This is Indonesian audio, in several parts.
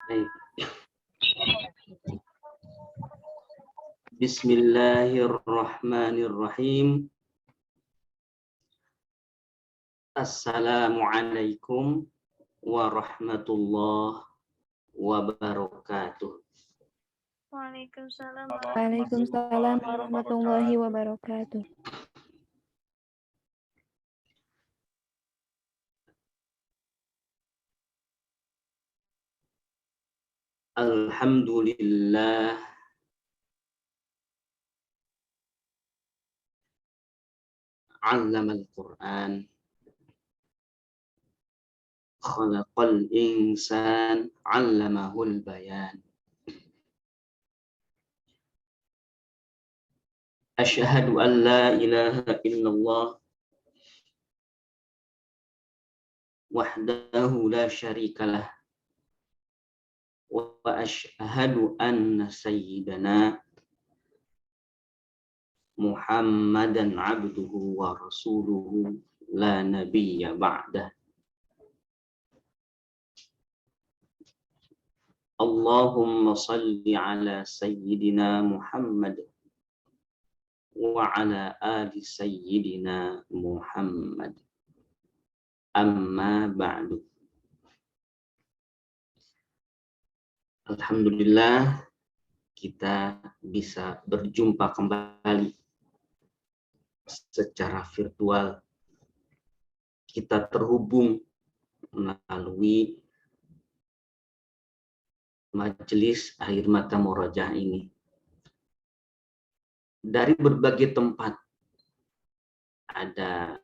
Baik. Bismillahirrahmanirrahim. Assalamualaikum warahmatullahi wabarakatuh. Waalaikumsalam Waalaikumsalam warahmatullahi wabarakatuh. Alhamdulillah. Allamal Quran. Khalaqal insan. Allamahul bayan. Asyhadu an la ilaha illallah wahdahu la syarikalah wa asyhadu anna sayyidana Muhammadan abduhu wa rasuluhu la nabiyya ba'dah. Allahumma salli ala sayyidina Muhammad wa ala ali sayyidina Muhammad. Amma ba'du. Alhamdulillah kita bisa berjumpa kembali secara virtual. Kita terhubung melalui majelis akhir mata murojaah ini. Dari berbagai tempat, ada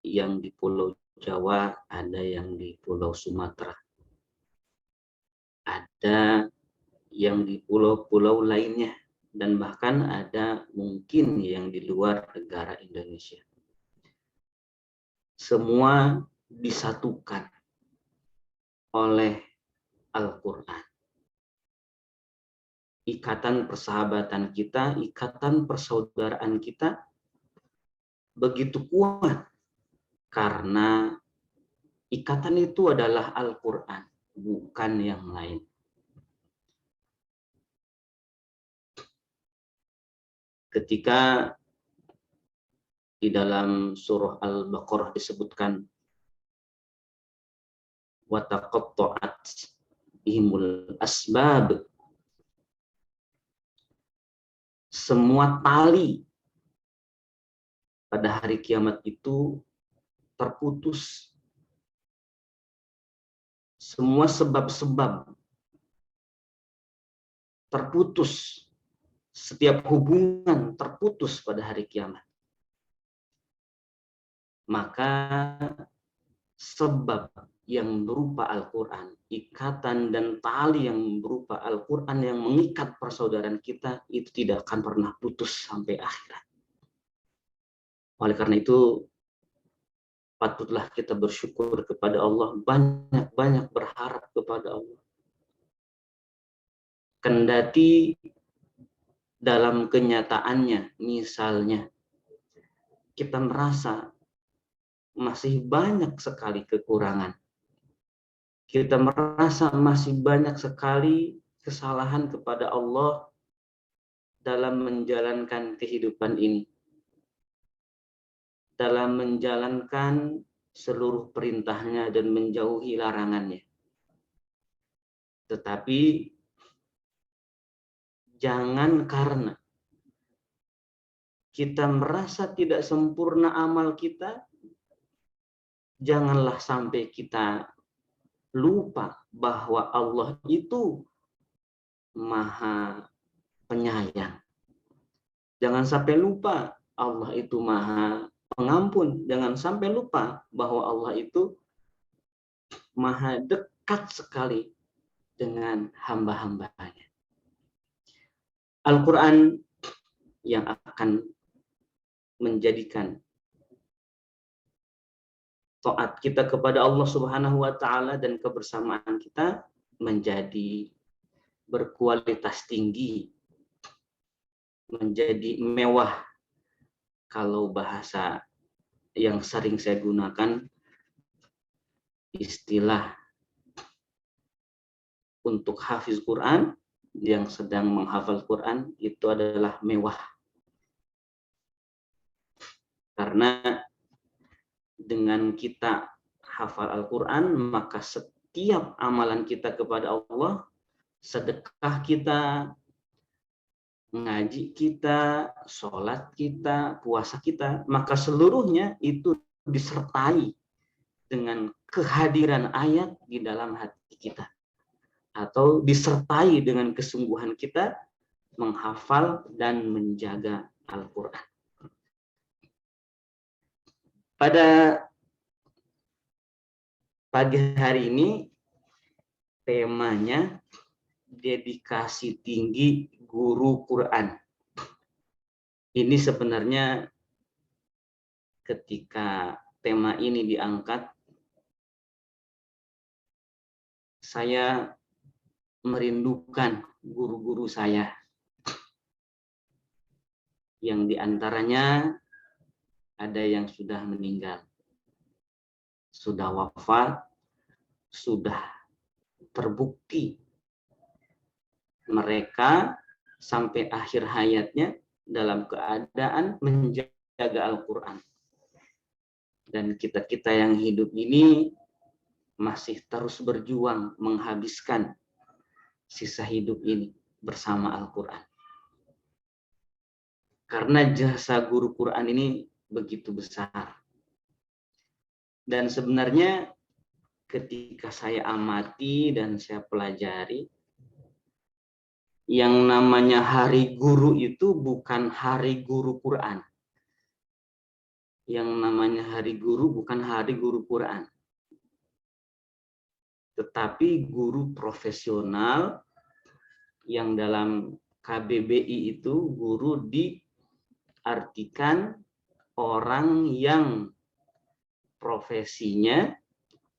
yang di Pulau Jawa, ada yang di Pulau Sumatera, ada yang di pulau-pulau lainnya, dan bahkan ada mungkin yang di luar negara Indonesia. Semua disatukan oleh Al-Quran. Ikatan persahabatan kita, ikatan persaudaraan kita begitu kuat karena ikatan itu adalah Al-Quran, bukan yang lain. Ketika di dalam surah Al-Baqarah disebutkan wa taqatta'at bihimul asbab, semua tali pada hari kiamat itu terputus. Semua sebab-sebab terputus. Setiap hubungan terputus pada hari kiamat. Maka sebab yang berupa Al-Quran, ikatan dan tali yang berupa Al-Quran yang mengikat persaudaraan kita itu tidak akan pernah putus sampai akhirat. Oleh karena itu, patutlah kita bersyukur kepada Allah, banyak-banyak berharap kepada Allah. Kendati dalam kenyataannya, misalnya, kita merasa masih banyak sekali kekurangan. Kita merasa masih banyak sekali kesalahan kepada Allah dalam menjalankan kehidupan ini. Dalam menjalankan seluruh perintahnya dan menjauhi larangannya. Tetapi jangan karena kita merasa tidak sempurna amal kita, janganlah sampai kita lupa bahwa Allah itu Maha Penyayang. Jangan sampai lupa Allah itu Maha Pengampun. Jangan sampai lupa bahwa Allah itu Maha dekat sekali dengan hamba-hambanya. Al-Quran yang akan menjadikan taat kita kepada Allah Subhanahu wa taala dan kebersamaan kita menjadi berkualitas tinggi, menjadi mewah. Kalau bahasa yang sering saya gunakan, istilah untuk hafiz Quran yang sedang menghafal Quran itu adalah mewah. Karena dengan kita hafal Al-Quran, maka setiap amalan kita kepada Allah, sedekah kita, ngaji kita, sholat kita, puasa kita, maka seluruhnya itu disertai dengan kehadiran ayat di dalam hati kita. Atau disertai dengan kesungguhan kita menghafal dan menjaga Al-Quran. Pada pagi hari ini temanya dedikasi tinggi guru Quran. Ini sebenarnya ketika tema ini diangkat, saya merindukan guru-guru saya yang diantaranya ada yang sudah meninggal, sudah wafat, sudah terbukti mereka sampai akhir hayatnya dalam keadaan menjaga Al-Quran. Dan kita-kita yang hidup ini masih terus berjuang menghabiskan sisa hidup ini bersama Al-Quran. Karena jasa guru Quran ini begitu besar. Dan sebenarnya ketika saya amati dan saya pelajari, yang namanya hari guru itu bukan hari guru Quran. Yang namanya hari guru bukan hari guru Quran. Tetapi guru profesional yang dalam KBBI itu guru diartikan orang yang profesinya,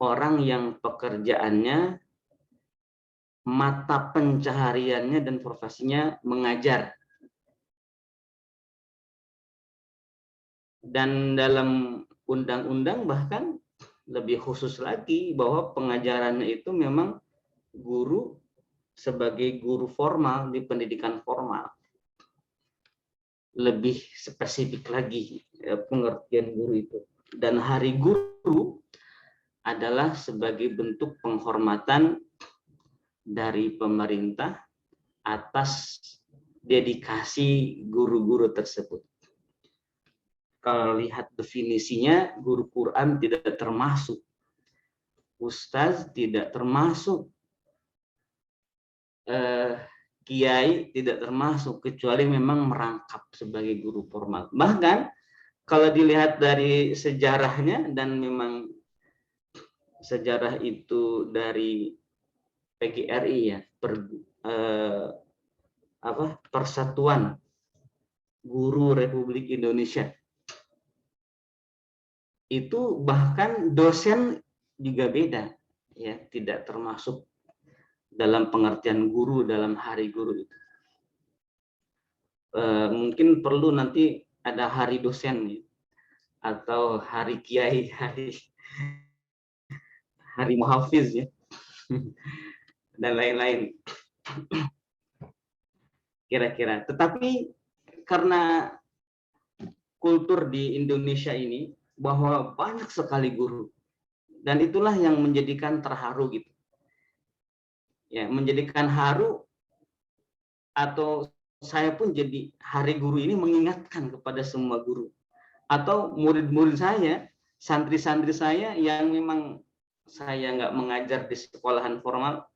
orang yang pekerjaannya, mata pencahariannya dan profesinya mengajar. Dan dalam undang-undang bahkan lebih khusus lagi bahwa pengajarannya itu memang guru sebagai guru formal di pendidikan formal. Lebih spesifik lagi pengertian guru itu. Dan hari guru adalah sebagai bentuk penghormatan dari pemerintah atas dedikasi guru-guru tersebut. Kalau lihat definisinya, guru Quran tidak termasuk, ustaz tidak termasuk, kiai tidak termasuk, kecuali memang merangkap sebagai guru formal. Bahkan kalau dilihat dari sejarahnya, dan memang sejarah itu dari PGRI ya, Persatuan Guru Republik Indonesia. Itu bahkan dosen juga beda, ya, tidak termasuk dalam pengertian guru dalam hari guru itu. Mungkin perlu nanti ada hari dosen ya, atau hari kiai, hari muhafiz ya, dan lain-lain. Kira-kira. Tetapi karena kultur di Indonesia ini bahwa banyak sekali guru, dan itulah yang menjadikan terharu gitu. Ya, menjadikan haru, atau saya pun jadi hari guru ini mengingatkan kepada semua guru atau murid-murid saya, santri-santri saya yang memang saya nggak mengajar di sekolahan formal,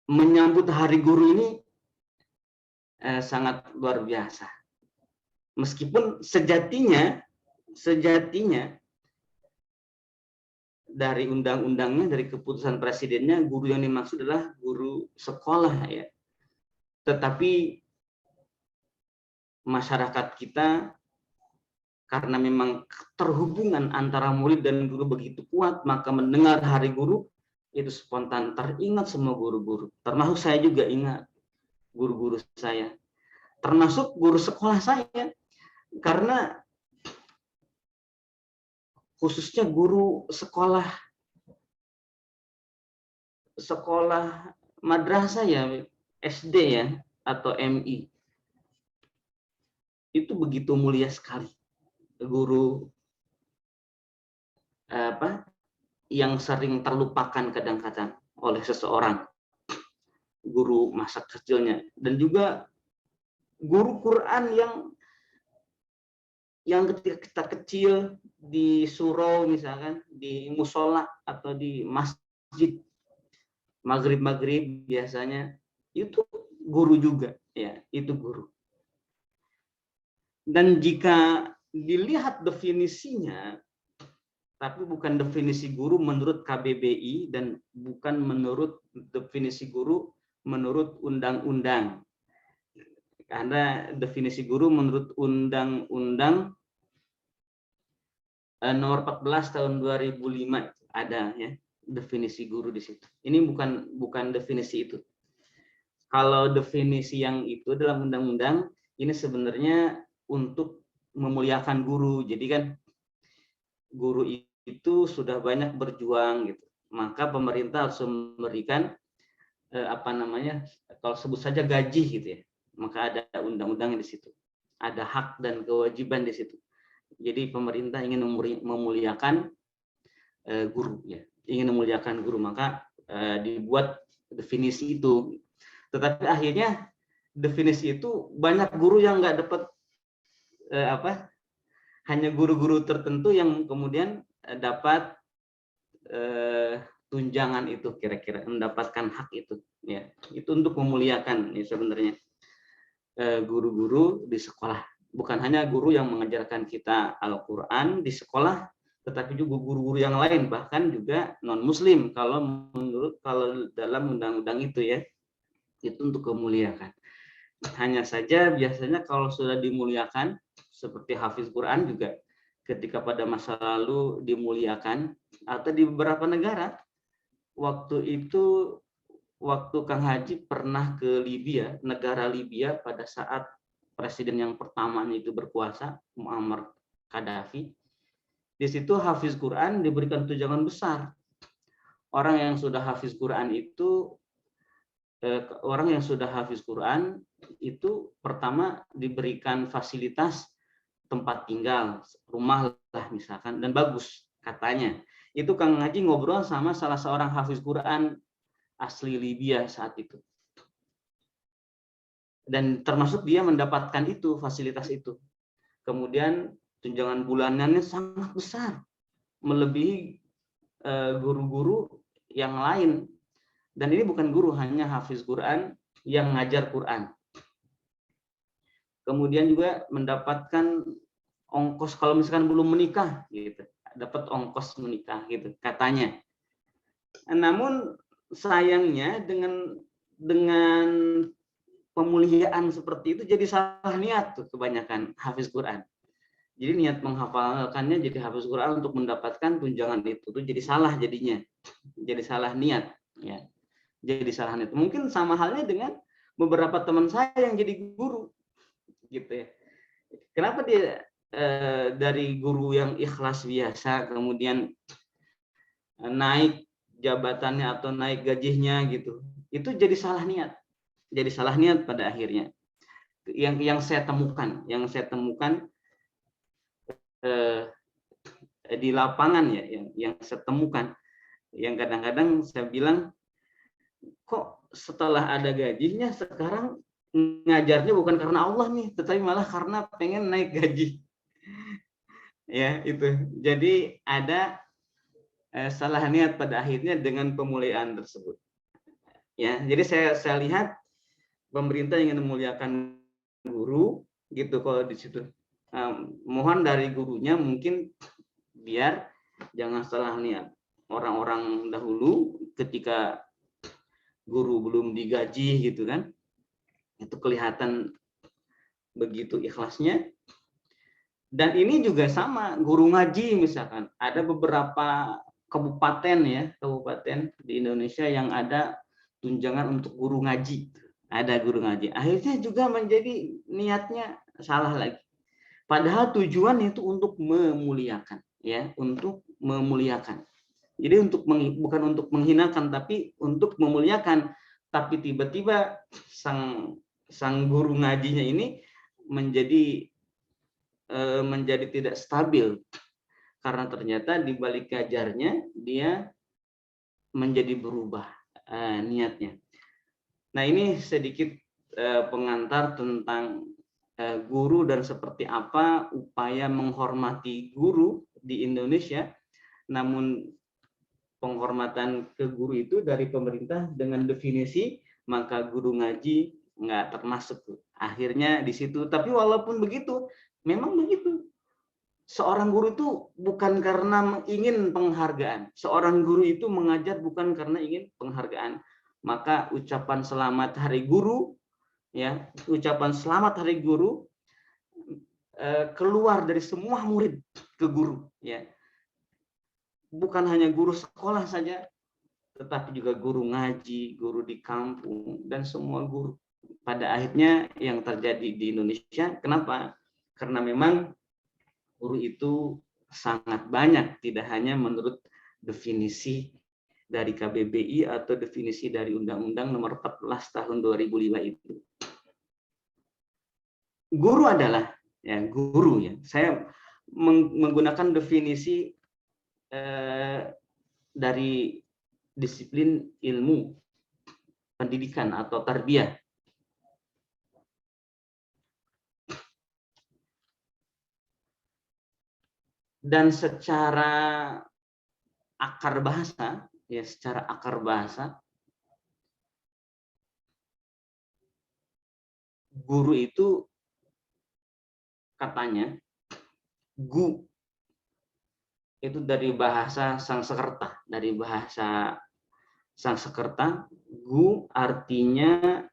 menyambut hari guru ini sangat luar biasa. Meskipun sejatinya dari undang-undangnya, dari keputusan presidennya, guru yang dimaksud adalah guru sekolah ya. Tetapi masyarakat kita karena memang terhubungan antara murid dan guru begitu kuat, maka mendengar hari guru itu spontan teringat semua guru-guru. Termasuk saya juga ingat guru-guru saya, termasuk guru sekolah saya, karena khususnya guru sekolah madrasah ya, SD ya, atau MI, itu begitu mulia sekali. Guru yang sering terlupakan kadang-kadang oleh seseorang, guru masa kecilnya, dan juga guru Quran yang ketika kita kecil di surau misalkan, di musola atau di masjid maghrib biasanya, itu guru juga ya, itu guru. Dan jika dilihat definisinya, tapi bukan definisi guru menurut KBBI dan bukan menurut definisi guru menurut undang-undang. Karena definisi guru menurut Undang-Undang nomor 14 tahun 2005 ada ya definisi guru di situ. Ini bukan definisi itu. Kalau definisi yang itu dalam undang-undang ini sebenarnya untuk memuliakan guru. Jadi kan guru itu sudah banyak berjuang gitu. Maka pemerintah harus memberikan kalau sebut saja gaji gitu ya. Maka ada undang-undang di situ. Ada hak dan kewajiban di situ. Jadi pemerintah ingin memuliakan guru ya. Ingin memuliakan guru, maka dibuat definisi itu. Tetapi akhirnya definisi itu banyak guru yang nggak dapat hanya guru-guru tertentu yang kemudian dapat tunjangan itu, kira-kira mendapatkan hak itu ya. Itu untuk memuliakan ya sebenarnya guru-guru di sekolah. Bukan hanya guru yang mengajarkan kita Al-Quran di sekolah, tetapi juga guru-guru yang lain, bahkan juga non-muslim kalau dalam undang-undang itu ya, itu untuk memuliakan. Hanya saja biasanya kalau sudah dimuliakan, seperti hafiz Quran juga ketika pada masa lalu dimuliakan, atau di beberapa negara, waktu Kang Haji pernah ke Libya, negara Libya pada saat presiden yang pertamanya itu berkuasa, Muammar Gaddafi. Di situ hafiz Quran diberikan tunjangan besar. Orang yang sudah hafiz Quran itu pertama diberikan fasilitas tempat tinggal, rumah lah misalkan, dan bagus katanya. Itu Kang Haji ngobrol sama salah seorang hafiz Quran asli Libya saat itu. Dan termasuk dia mendapatkan itu, fasilitas itu. Kemudian tunjangan bulanannya sangat besar, melebihi guru-guru yang lain. Dan ini bukan guru, hanya hafiz Quran yang ngajar Quran. Kemudian juga mendapatkan ongkos kalau misalkan belum menikah, gitu, dapat ongkos menikah, gitu katanya. Namun sayangnya dengan pemuliaan seperti itu jadi salah niat tuh kebanyakan hafiz Quran. Jadi niat menghafalkannya jadi hafiz Quran untuk mendapatkan tunjangan itu tuh jadi salah jadinya. Jadi salah niat ya. Jadi salah niat. Mungkin sama halnya dengan beberapa teman saya yang jadi guru gitu ya. Kenapa dia dari guru yang ikhlas biasa kemudian naik jabatannya atau naik gajinya gitu. Itu jadi salah niat. Jadi salah niat pada akhirnya. Yang saya temukan di lapangan ya, yang saya temukan, yang kadang-kadang saya bilang, kok setelah ada gajinya sekarang ngajarnya bukan karena Allah nih, tetapi malah karena pengen naik gaji. Ya itu. Jadi ada salah niat pada akhirnya dengan pemuliaan tersebut. Ya, jadi saya lihat pemerintah ingin memuliakan guru gitu kalau di situ. Mohon dari gurunya mungkin biar jangan salah niat. Orang-orang dahulu ketika guru belum digaji gitu kan, itu kelihatan begitu ikhlasnya. Dan ini juga sama, guru ngaji misalkan, ada beberapa kabupaten di Indonesia yang ada tunjangan untuk guru ngaji. Ada guru ngaji. Akhirnya juga menjadi niatnya salah lagi. Padahal tujuan itu untuk memuliakan. ya, untuk memuliakan. Jadi bukan untuk menghinakan, tapi untuk memuliakan. Tapi tiba-tiba sang guru ngajinya ini menjadi tidak stabil, karena ternyata di balik ngajarnya dia menjadi berubah niatnya. Nah, ini sedikit pengantar tentang guru dan seperti apa upaya menghormati guru di Indonesia. Namun penghormatan ke guru itu dari pemerintah dengan definisi, maka guru ngaji nggak termasuk. Akhirnya di situ. Tapi walaupun begitu, memang begitu. Seorang guru itu bukan karena ingin penghargaan. Seorang guru itu mengajar bukan karena ingin penghargaan. Maka ucapan selamat Hari Guru, ya, ucapan selamat Hari Guru keluar dari semua murid ke guru, ya. Bukan hanya guru sekolah saja, tetapi juga guru ngaji, guru di kampung, dan semua guru. Pada akhirnya yang terjadi di Indonesia, kenapa? Karena memang guru itu sangat banyak, tidak hanya menurut definisi dari KBBI atau definisi dari Undang-Undang Nomor 14 Tahun 2005 itu. Guru adalah, ya, guru, ya. Saya menggunakan definisi dari disiplin ilmu pendidikan atau tarbiyah. Dan secara akar bahasa, ya, secara akar bahasa, guru itu katanya gu itu dari bahasa Sanskerta, gu artinya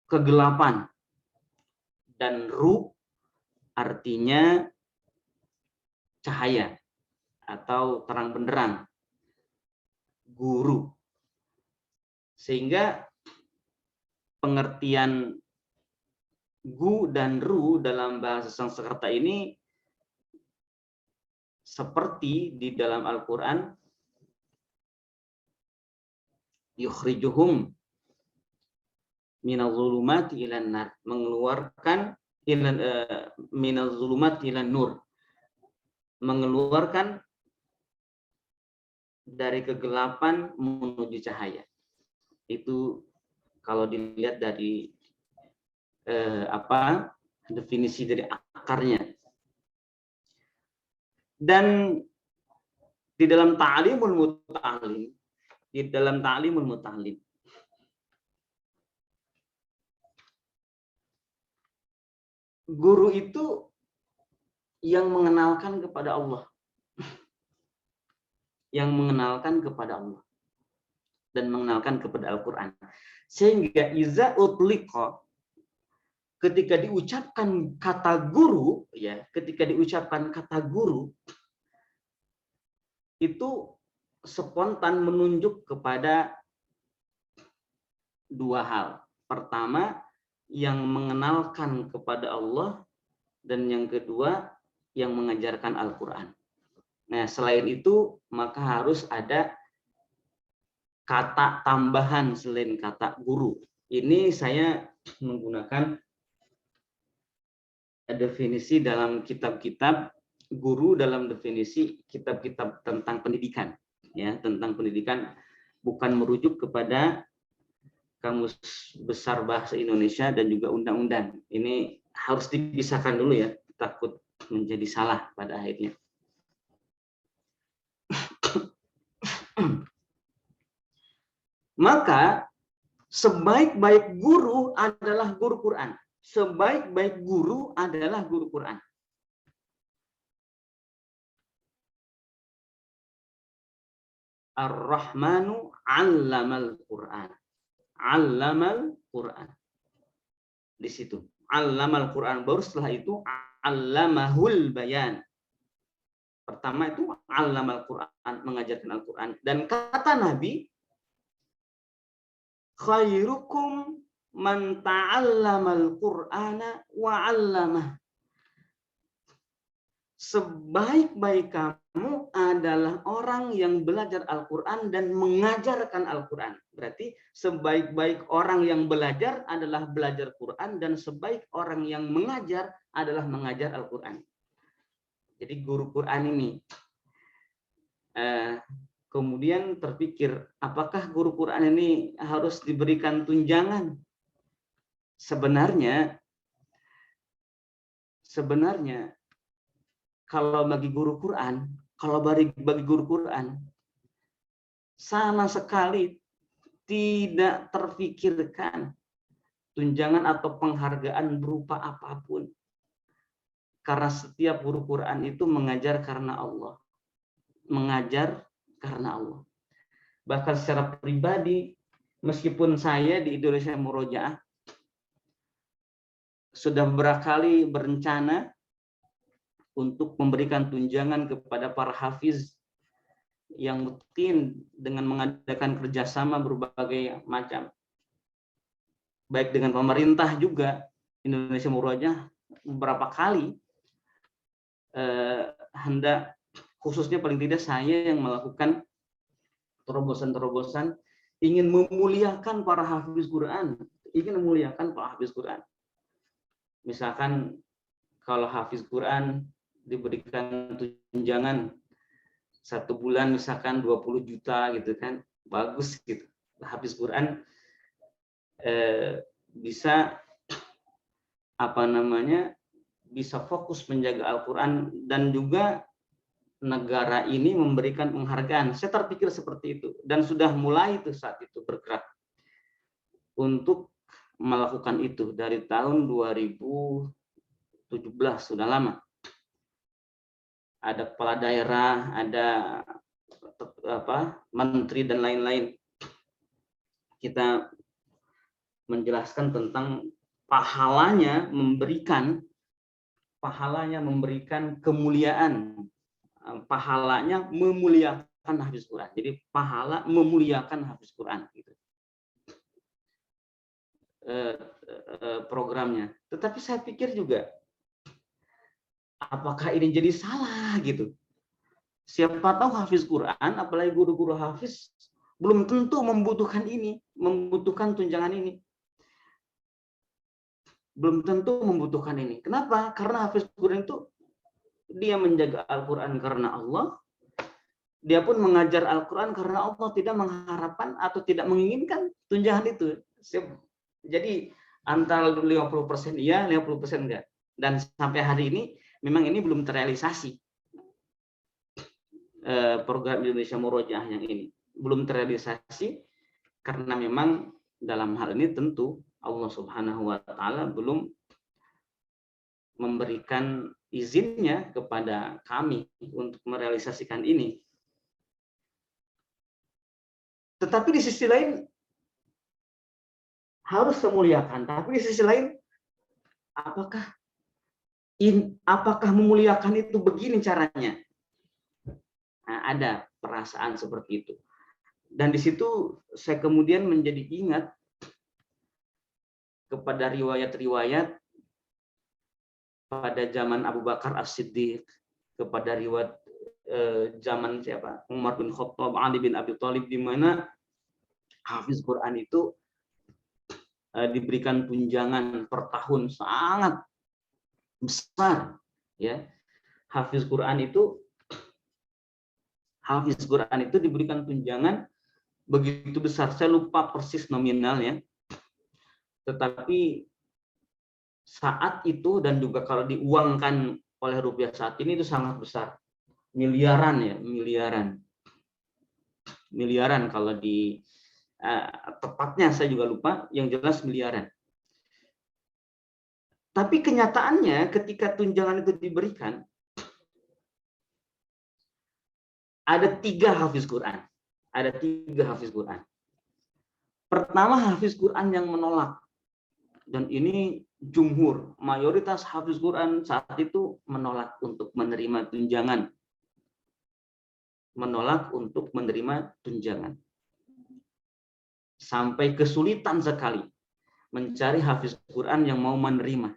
kegelapan dan ru artinya cahaya atau terang benderang, guru. Sehingga pengertian gu dan ru dalam bahasa Sanskerta ini seperti di dalam Al-Quran, yukhrijuhum minal zulumati ilan nar, mengeluarkan minal zulumati ilan nur, mengeluarkan dari kegelapan menuju cahaya. Itu kalau dilihat dari definisi dari akarnya. Dan di dalam ta'limul muta'allim, guru itu yang mengenalkan kepada Allah, dan mengenalkan kepada Al-Quran. Sehingga iza utliqa, ketika diucapkan kata guru, ya, itu spontan menunjuk kepada dua hal. Pertama, yang mengenalkan kepada Allah, dan yang kedua, yang mengajarkan Al-Quran. Nah, selain itu, maka harus ada kata tambahan selain kata guru. Ini saya menggunakan definisi dalam kitab-kitab guru, dalam definisi kitab-kitab tentang pendidikan, ya, tentang pendidikan, bukan merujuk kepada Kamus Besar Bahasa Indonesia dan juga undang-undang. Ini harus dipisahkan dulu, ya, takut menjadi salah pada akhirnya. Maka sebaik-baik guru adalah guru Quran. Sebaik-baik guru adalah guru Quran. Ar-Rahmanu 'allamal Quran. 'Allamal Quran. Di situ. 'Allamal Quran. Baru setelah itu 'allamahul bayan. Pertama itu 'allamal Quran, mengajarkan Al-Quran. Dan kata Nabi, khairukum man ta'allamal Qur'ana wa 'allamah. sebaik-baik kamu adalah orang yang belajar Al-Quran dan mengajarkan Al-Quran. Berarti sebaik-baik orang yang belajar adalah belajar Quran, dan sebaik orang yang mengajar adalah mengajar Al-Quran. Jadi guru Quran ini. Kemudian terpikir, apakah guru Quran ini harus diberikan tunjangan? Sebenarnya kalau bagi guru Quran, sama sekali tidak terfikirkan tunjangan atau penghargaan berupa apapun. Karena setiap guru Quran itu mengajar karena Allah. Bahkan secara pribadi, meskipun saya di Indonesia Murojaah sudah beberapa kali berencana untuk memberikan tunjangan kepada para hafiz yang rutin dengan mengadakan kerjasama berbagai macam, baik dengan pemerintah juga. Indonesia Murojaah beberapa kali hendak, khususnya paling tidak saya yang melakukan terobosan-terobosan ingin memuliakan para hafiz Quran, Misalkan kalau hafiz Quran diberikan tunjangan 1 bulan misalkan 20 juta gitu kan, bagus gitu. Hafiz Quran bisa bisa fokus menjaga Al-Quran, dan juga negara ini memberikan penghargaan. Saya terpikir seperti itu, dan sudah mulai itu saat itu bergerak untuk melakukan itu dari tahun 2017, sudah lama. Ada kepala daerah, ada menteri dan lain-lain. Kita menjelaskan tentang pahalanya memberikan kemuliaan, pahalanya memuliakan hafiz Quran. Jadi pahala memuliakan hafiz Quran gitu. Programnya. Tetapi saya pikir juga, apakah ini jadi salah gitu? Siapa tahu hafiz Quran, apalagi guru-guru hafiz, belum tentu membutuhkan tunjangan ini. Belum tentu membutuhkan ini. Kenapa? Karena hafiz Quran itu dia menjaga Al-Quran karena Allah. Dia pun mengajar Al-Quran karena Allah, tidak mengharapkan atau tidak menginginkan tunjangan itu. Jadi antara 50% iya, 50% enggak. Dan sampai hari ini memang ini belum terrealisasi. Program Indonesia Murojaah yang ini belum terrealisasi karena memang dalam hal ini tentu Allah Subhanahu wa taala belum memberikan izinnya kepada kami untuk merealisasikan ini. Tetapi di sisi lain harus memuliakan, tapi di sisi lain apakah memuliakan itu begini caranya? Nah, ada perasaan seperti itu. Dan di situ saya kemudian menjadi ingat kepada riwayat-riwayat pada zaman Abu Bakar As-Siddiq, kepada riwayat zaman Umar bin Khattab, Ali bin Abi Thalib, di mana hafiz Quran itu diberikan tunjangan per tahun sangat besar, ya. Hafiz Quran itu diberikan tunjangan begitu besar. Saya lupa persis nominalnya, tetapi saat itu dan juga kalau diuangkan oleh rupiah saat ini itu sangat besar, miliaran kalau di tepatnya saya juga lupa, yang jelas miliaran. Tapi kenyataannya ketika tunjangan itu diberikan, ada 3 hafiz Quran. Pertama, hafiz Quran yang menolak. Dan ini jumhur, mayoritas hafiz Quran saat itu menolak untuk menerima tunjangan. Sampai kesulitan sekali mencari hafiz Quran yang mau menerima.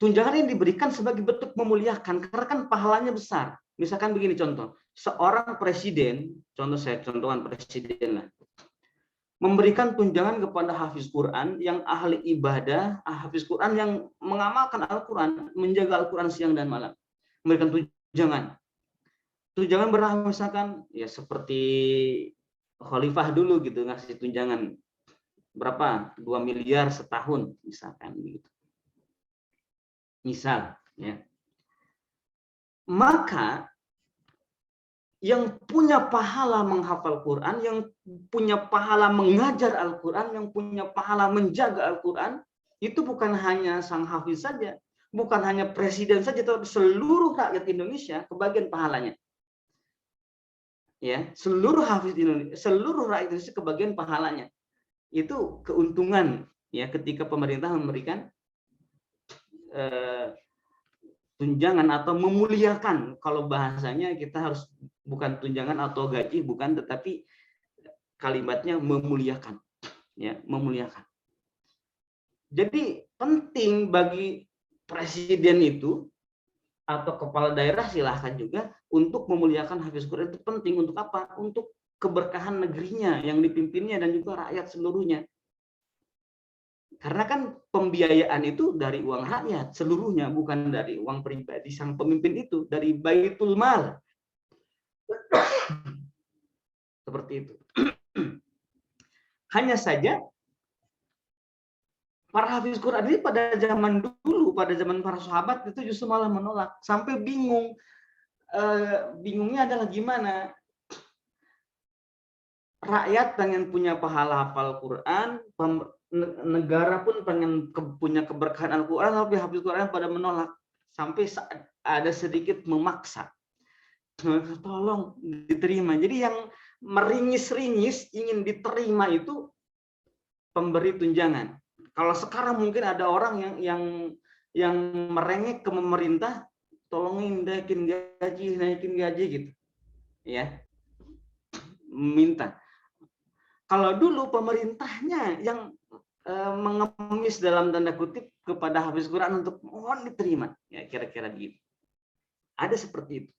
tunjangan ini diberikan sebagai bentuk memuliakan karena kan pahalanya besar. Misalkan begini contoh, seorang presiden, contohkan presiden lah, memberikan tunjangan kepada hafiz Quran yang ahli ibadah, hafiz Quran yang mengamalkan Al-Quran, menjaga Al-Quran siang dan malam, memberikan tunjangan. Tunjangan berapa misalkan ya seperti khalifah dulu gitu, ngasih tunjangan berapa 2 miliar setahun misalkan gitu. Misal, ya. Maka yang punya pahala menghafal Quran, yang punya pahala mengajar Al-Quran, yang punya pahala menjaga Al-Quran, itu bukan hanya sang hafiz saja, bukan hanya presiden saja, tapi seluruh rakyat Indonesia kebagian pahalanya. Ya, seluruh hafiz Indonesia, seluruh rakyat Indonesia kebagian pahalanya. Itu keuntungan ya ketika pemerintah memberikan tunjangan atau memuliakan. Kalau bahasanya kita harus bukan tunjangan atau gaji, bukan, tetapi kalimatnya memuliakan, ya, memuliakan. Jadi penting bagi presiden itu atau kepala daerah silahkan juga untuk memuliakan hafiz Quran. Itu penting untuk apa? Untuk keberkahan negerinya yang dipimpinnya dan juga rakyat seluruhnya. Karena kan pembiayaan itu dari uang rakyat seluruhnya, bukan dari uang pribadi sang pemimpin itu, dari Baitul Mal. Seperti itu. Hanya saja para hafiz Quran ini pada zaman dulu, pada zaman para sahabat itu justru malah menolak, sampai bingung. Bingungnya adalah gimana? Rakyat pengen punya pahala hafal Quran, negara pun pengen punya keberkahan Al-Quran, tapi hafiz Quran pada menolak. Sampai ada sedikit memaksa. Tolong diterima. Jadi yang meringis-ringis ingin diterima itu pemberi tunjangan. Kalau sekarang mungkin ada orang yang merengek ke pemerintah, tolongin naikin gaji gitu. Ya. Minta. Kalau dulu pemerintahnya yang mengemis dalam tanda kutip kepada hafiz Quran untuk mohon diterima, ya kira-kira gitu. Ada seperti itu.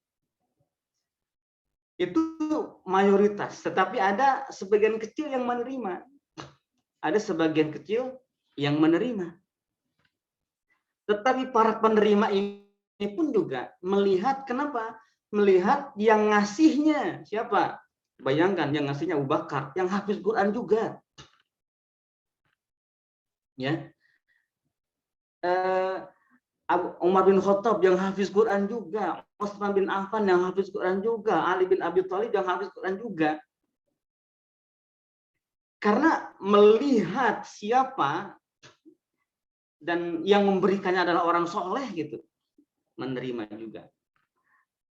Itu mayoritas, tetapi ada sebagian kecil yang menerima. Ada sebagian kecil yang menerima. Tetapi para penerima ini pun juga melihat, kenapa? Melihat yang ngasihnya siapa? Bayangkan yang ngasihnya Abu Bakar, yang hafiz Quran juga. Ya. Umar bin Khattab yang hafiz Quran juga, Utsman bin Affan yang hafiz Quran juga, Ali bin Abi Thalib yang hafiz Quran juga. Karena melihat siapa dan yang memberikannya adalah orang soleh gitu, menerima juga.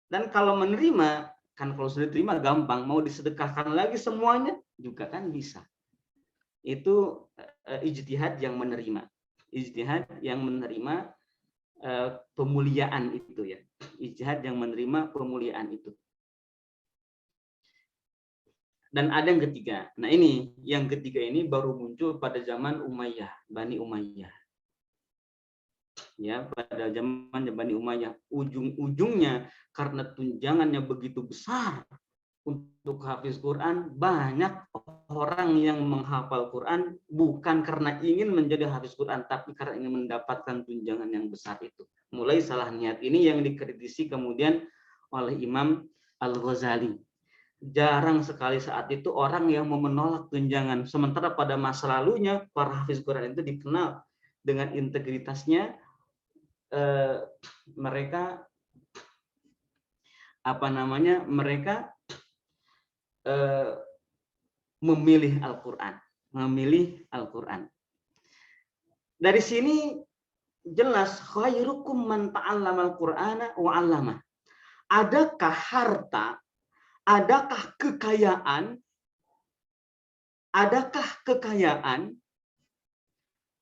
Dan kalau menerima, kan kalau sudah diterima gampang, mau disedekahkan lagi semuanya juga kan bisa. Itu ijtihad yang menerima. Ijtihad yang menerima pemuliaan itu ya. Ijtihad yang menerima pemuliaan itu. Dan ada yang ketiga. Nah ini, yang ketiga ini baru muncul pada zaman Umayyah, Bani Umayyah. Ya, pada zaman Bani Umayyah, ujung-ujungnya karena tunjangannya begitu besar untuk hafiz Quran, banyak orang yang menghafal Quran bukan karena ingin menjadi hafiz Quran, tapi karena ingin mendapatkan tunjangan yang besar itu. Mulai salah niat ini yang dikritisi kemudian oleh Imam Al-Ghazali. Jarang sekali saat itu orang yang mau menolak tunjangan. Sementara pada masa lalunya para hafiz Quran itu dikenal dengan integritasnya. Mereka mereka memilih Al-Quran. Dari sini jelas khairukum man ta'allamal Qur'ana wa 'allamah. Adakah harta, adakah kekayaan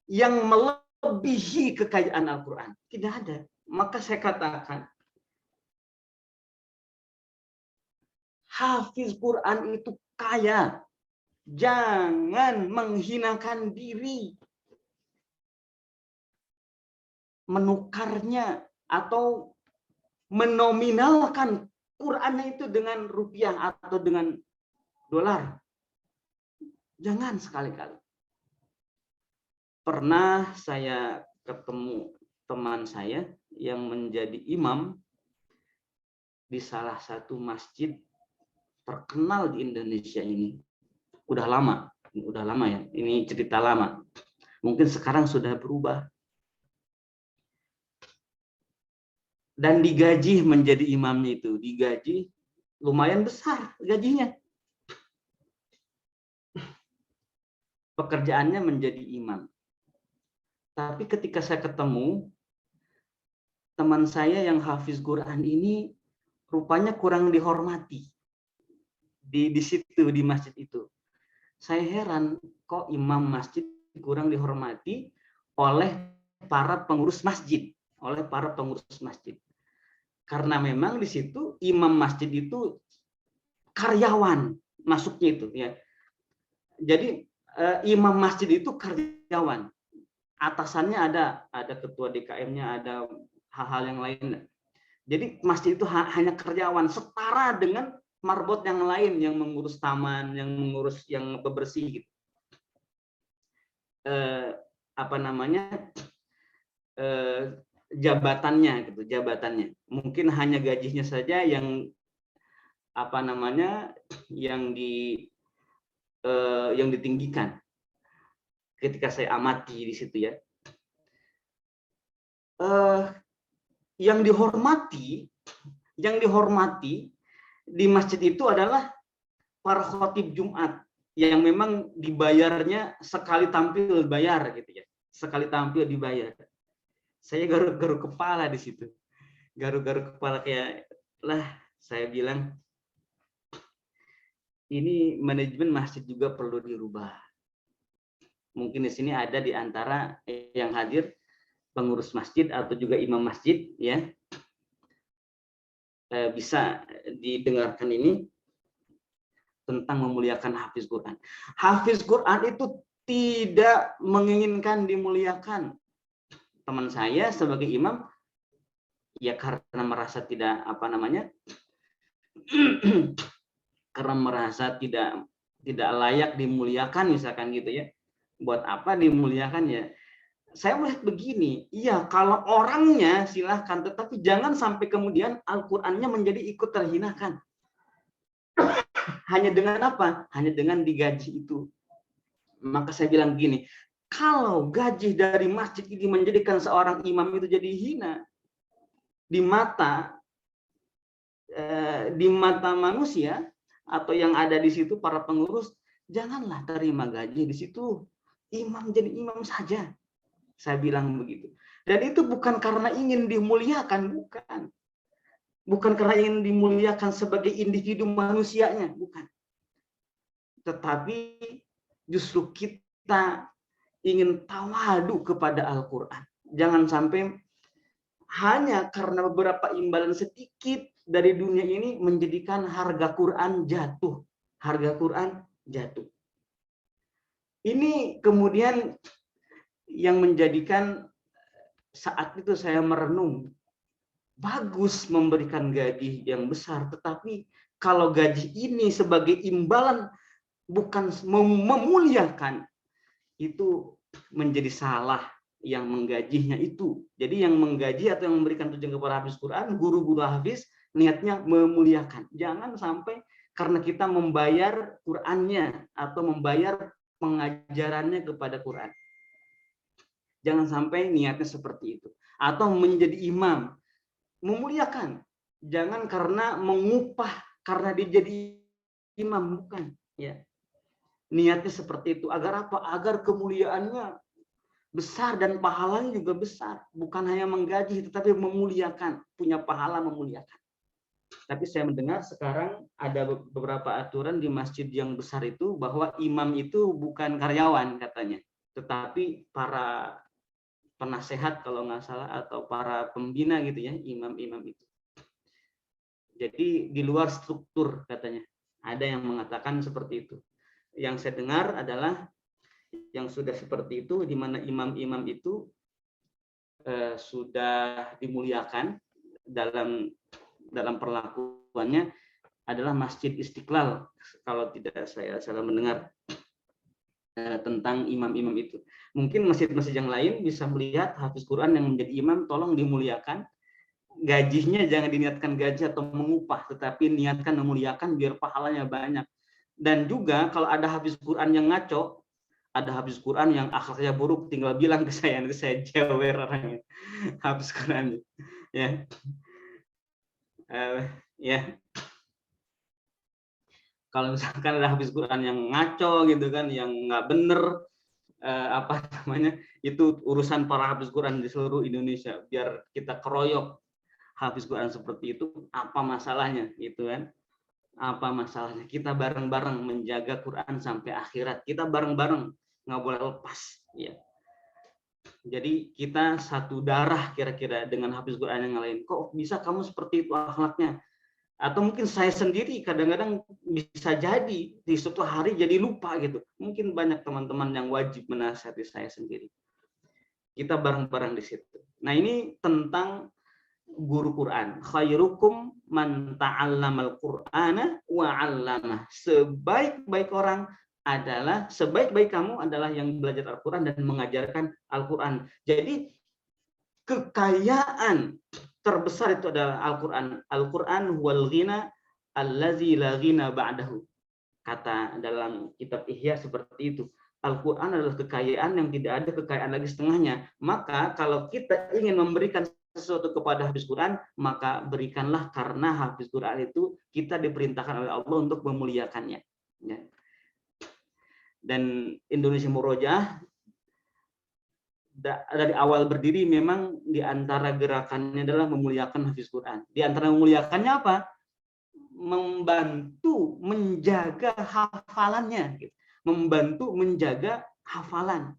yang melebihi kekayaan Al-Quran? Tidak ada. Maka saya katakan, hafiz Quran itu kaya. Jangan menghinakan diri. menukarnya atau menominalkan Qur'annya itu dengan rupiah atau dengan dolar. Jangan sekali-kali. Pernah saya ketemu teman saya yang menjadi imam di salah satu masjid terkenal di Indonesia ini. Udah lama ya. Ini cerita lama. Mungkin sekarang sudah berubah. Dan digaji menjadi imamnya itu, digaji lumayan besar gajinya. Pekerjaannya menjadi imam. Tapi ketika saya ketemu teman saya yang hafiz Quran ini rupanya kurang dihormati di situ, di masjid itu. Saya heran kok imam masjid kurang dihormati oleh para pengurus masjid, Karena memang di situ imam masjid itu karyawan masuknya itu ya. Jadi imam masjid itu karyawan. Atasannya ada ketua DKM-nya, ada hal-hal yang lain. Jadi masjid itu hanya karyawan, setara dengan marbot yang lain yang mengurus taman, yang mengurus yang bebersih gitu. Jabatannya mungkin hanya gajinya saja yang yang ditinggikan ketika saya amati di situ ya. Yang dihormati di masjid itu adalah para khotib Jumat yang memang dibayarnya sekali tampil bayar gitu ya. Sekali tampil dibayar. Saya garu-garu kepala di situ. Garu-garu kepala kayak lah, saya bilang ini manajemen masjid juga perlu dirubah. Mungkin di sini ada di antara yang hadir pengurus masjid atau juga imam masjid ya. Bisa didengarkan ini tentang memuliakan hafiz Quran. Hafiz Quran itu tidak menginginkan dimuliakan. Teman saya sebagai imam ya karena merasa tidak karena merasa tidak layak dimuliakan misalkan gitu ya. Buat apa dimuliakan ya? Saya melihat begini, iya kalau orangnya silahkan, tetapi jangan sampai kemudian Al-Qur'annya menjadi ikut terhinakan. Hanya dengan apa? Hanya dengan digaji itu. Maka saya bilang begini, kalau gaji dari masjid ini menjadikan seorang imam itu jadi hina di mata manusia atau yang ada di situ para pengurus, janganlah terima gaji di situ. Imam jadi imam saja. Saya bilang begitu. Dan itu bukan karena ingin dimuliakan, bukan. Bukan karena ingin dimuliakan sebagai individu manusianya, bukan. Tetapi justru kita ingin tawadu kepada Al-Quran. Jangan sampai hanya karena beberapa imbalan sedikit dari dunia ini menjadikan harga Quran jatuh. Harga Quran jatuh. Ini kemudian yang menjadikan saat itu saya merenung. Bagus memberikan gaji yang besar, tetapi kalau gaji ini sebagai imbalan bukan memuliakan, itu menjadi salah yang menggajinya itu. Jadi yang menggaji atau yang memberikan tunjangan kepada hafiz Quran, guru-guru hafiz, niatnya memuliakan. Jangan sampai karena kita membayar Qurannya atau membayar pengajarannya kepada Quran. Jangan sampai niatnya seperti itu. Atau menjadi imam, memuliakan. Jangan karena mengupah, karena dia jadi imam, bukan. Ya. Niatnya seperti itu. Agar apa? Agar kemuliaannya besar dan pahalanya juga besar. Bukan hanya menggaji, tetapi memuliakan. Punya pahala memuliakan. Tapi saya mendengar sekarang ada beberapa aturan di masjid yang besar itu bahwa imam itu bukan karyawan katanya. Tetapi para penasehat kalau nggak salah atau para pembina gitu ya, imam-imam itu. Jadi di luar struktur katanya. Ada yang mengatakan seperti itu. Yang saya dengar adalah yang sudah seperti itu, di mana imam-imam itu sudah dimuliakan dalam perlakuannya adalah Masjid Istiqlal, kalau tidak saya salah mendengar tentang imam-imam itu. Mungkin masjid-masjid yang lain bisa melihat hafiz Quran yang menjadi imam, tolong dimuliakan. Gajinya jangan diniatkan gaji atau mengupah, tetapi niatkan memuliakan biar pahalanya banyak. Dan juga kalau ada hafiz Quran yang ngaco, ada hafiz Quran yang akhlaknya buruk, tinggal bilang ke saya, nanti saya jewer orangnya. Hafiz Quran, ya, ya. Kalau misalkan ada hafiz Quran yang ngaco gitu kan, yang nggak bener, apa namanya, itu urusan para hafiz Quran di seluruh Indonesia. Biar kita keroyok hafiz Quran seperti itu, apa masalahnya gitu kan? Apa masalahnya? Kita bareng-bareng menjaga Quran sampai akhirat. Kita bareng-bareng, nggak boleh lepas. Ya. Jadi kita satu darah kira-kira dengan hafiz Quran yang lain. Kok bisa kamu seperti itu akhlaknya? Atau mungkin saya sendiri kadang-kadang bisa jadi di suatu hari jadi lupa gitu. Mungkin banyak teman-teman yang wajib menasihati saya sendiri. Kita bareng-bareng di situ. Nah, ini tentang guru Quran. Khairukum man ta'allamal Qur'ana wa 'allamah. Sebaik-baik orang adalah, sebaik-baik kamu adalah yang belajar Al-Qur'an dan mengajarkan Al-Qur'an. Jadi kekayaan terbesar itu adalah Al-Qur'an. Al-Qur'an huwal ghina allazi la ghina ba'dahu. Kata dalam kitab Ihya seperti itu. Al-Qur'an adalah kekayaan yang tidak ada kekayaan lagi setengahnya. Maka kalau kita ingin memberikan sesuatu kepada hafiz Quran, maka berikanlah, karena hafiz Quran itu kita diperintahkan oleh Allah untuk memuliakannya. Ya. Dan Indonesia Murojaah dari awal berdiri memang di antara gerakannya adalah memuliakan hafiz Quran. Di antara memuliakannya apa? Membantu menjaga hafalannya, membantu menjaga hafalan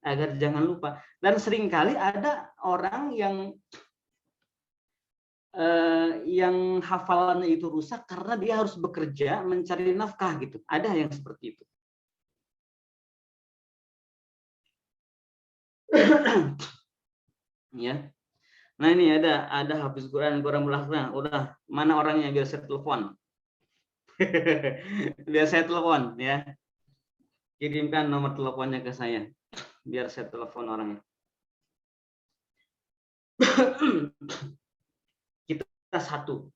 agar jangan lupa. Dan seringkali ada orang yang hafalannya itu rusak karena dia harus bekerja mencari nafkah gitu. Ada yang seperti itu. Ya. Nah, ini ada hafiz Quran kurang melaksana. Udah, mana orangnya biar saya telepon. Biar saya telepon ya. Kirimkan nomor teleponnya ke saya biar saya telepon orangnya. Kita satu,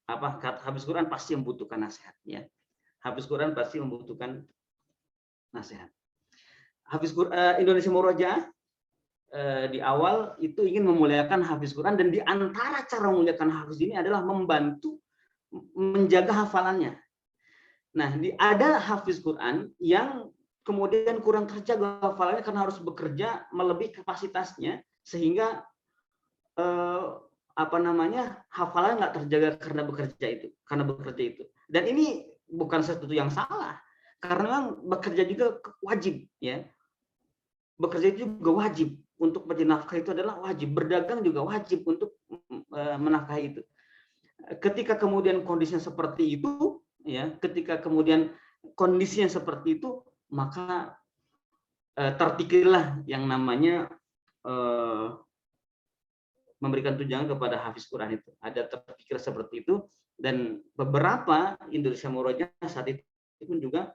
hafiz Quran pasti membutuhkan nasihat ya. Hafiz Quran pasti membutuhkan nasihat. Hafiz Quran Indonesia Murojaah di awal itu ingin memuliakan hafiz Quran, dan di antara cara memuliakan hafiz ini adalah membantu menjaga hafalannya. Nah, ada hafiz Quran yang kemudian kurang terjaga hafalannya karena harus bekerja melebihi kapasitasnya, sehingga hafalan nggak terjaga karena bekerja itu. Dan ini bukan sesuatu yang salah, karena bekerja juga wajib ya. Bekerja itu juga wajib, untuk mencari nafkah itu adalah wajib, berdagang juga wajib untuk menafkahi itu. Ketika kemudian kondisinya seperti itu ya, maka terpikirlah yang namanya memberikan tunjangan kepada hafiz Quran itu. Ada terpikir seperti itu, dan beberapa Indonesia Murojaah saat itu pun juga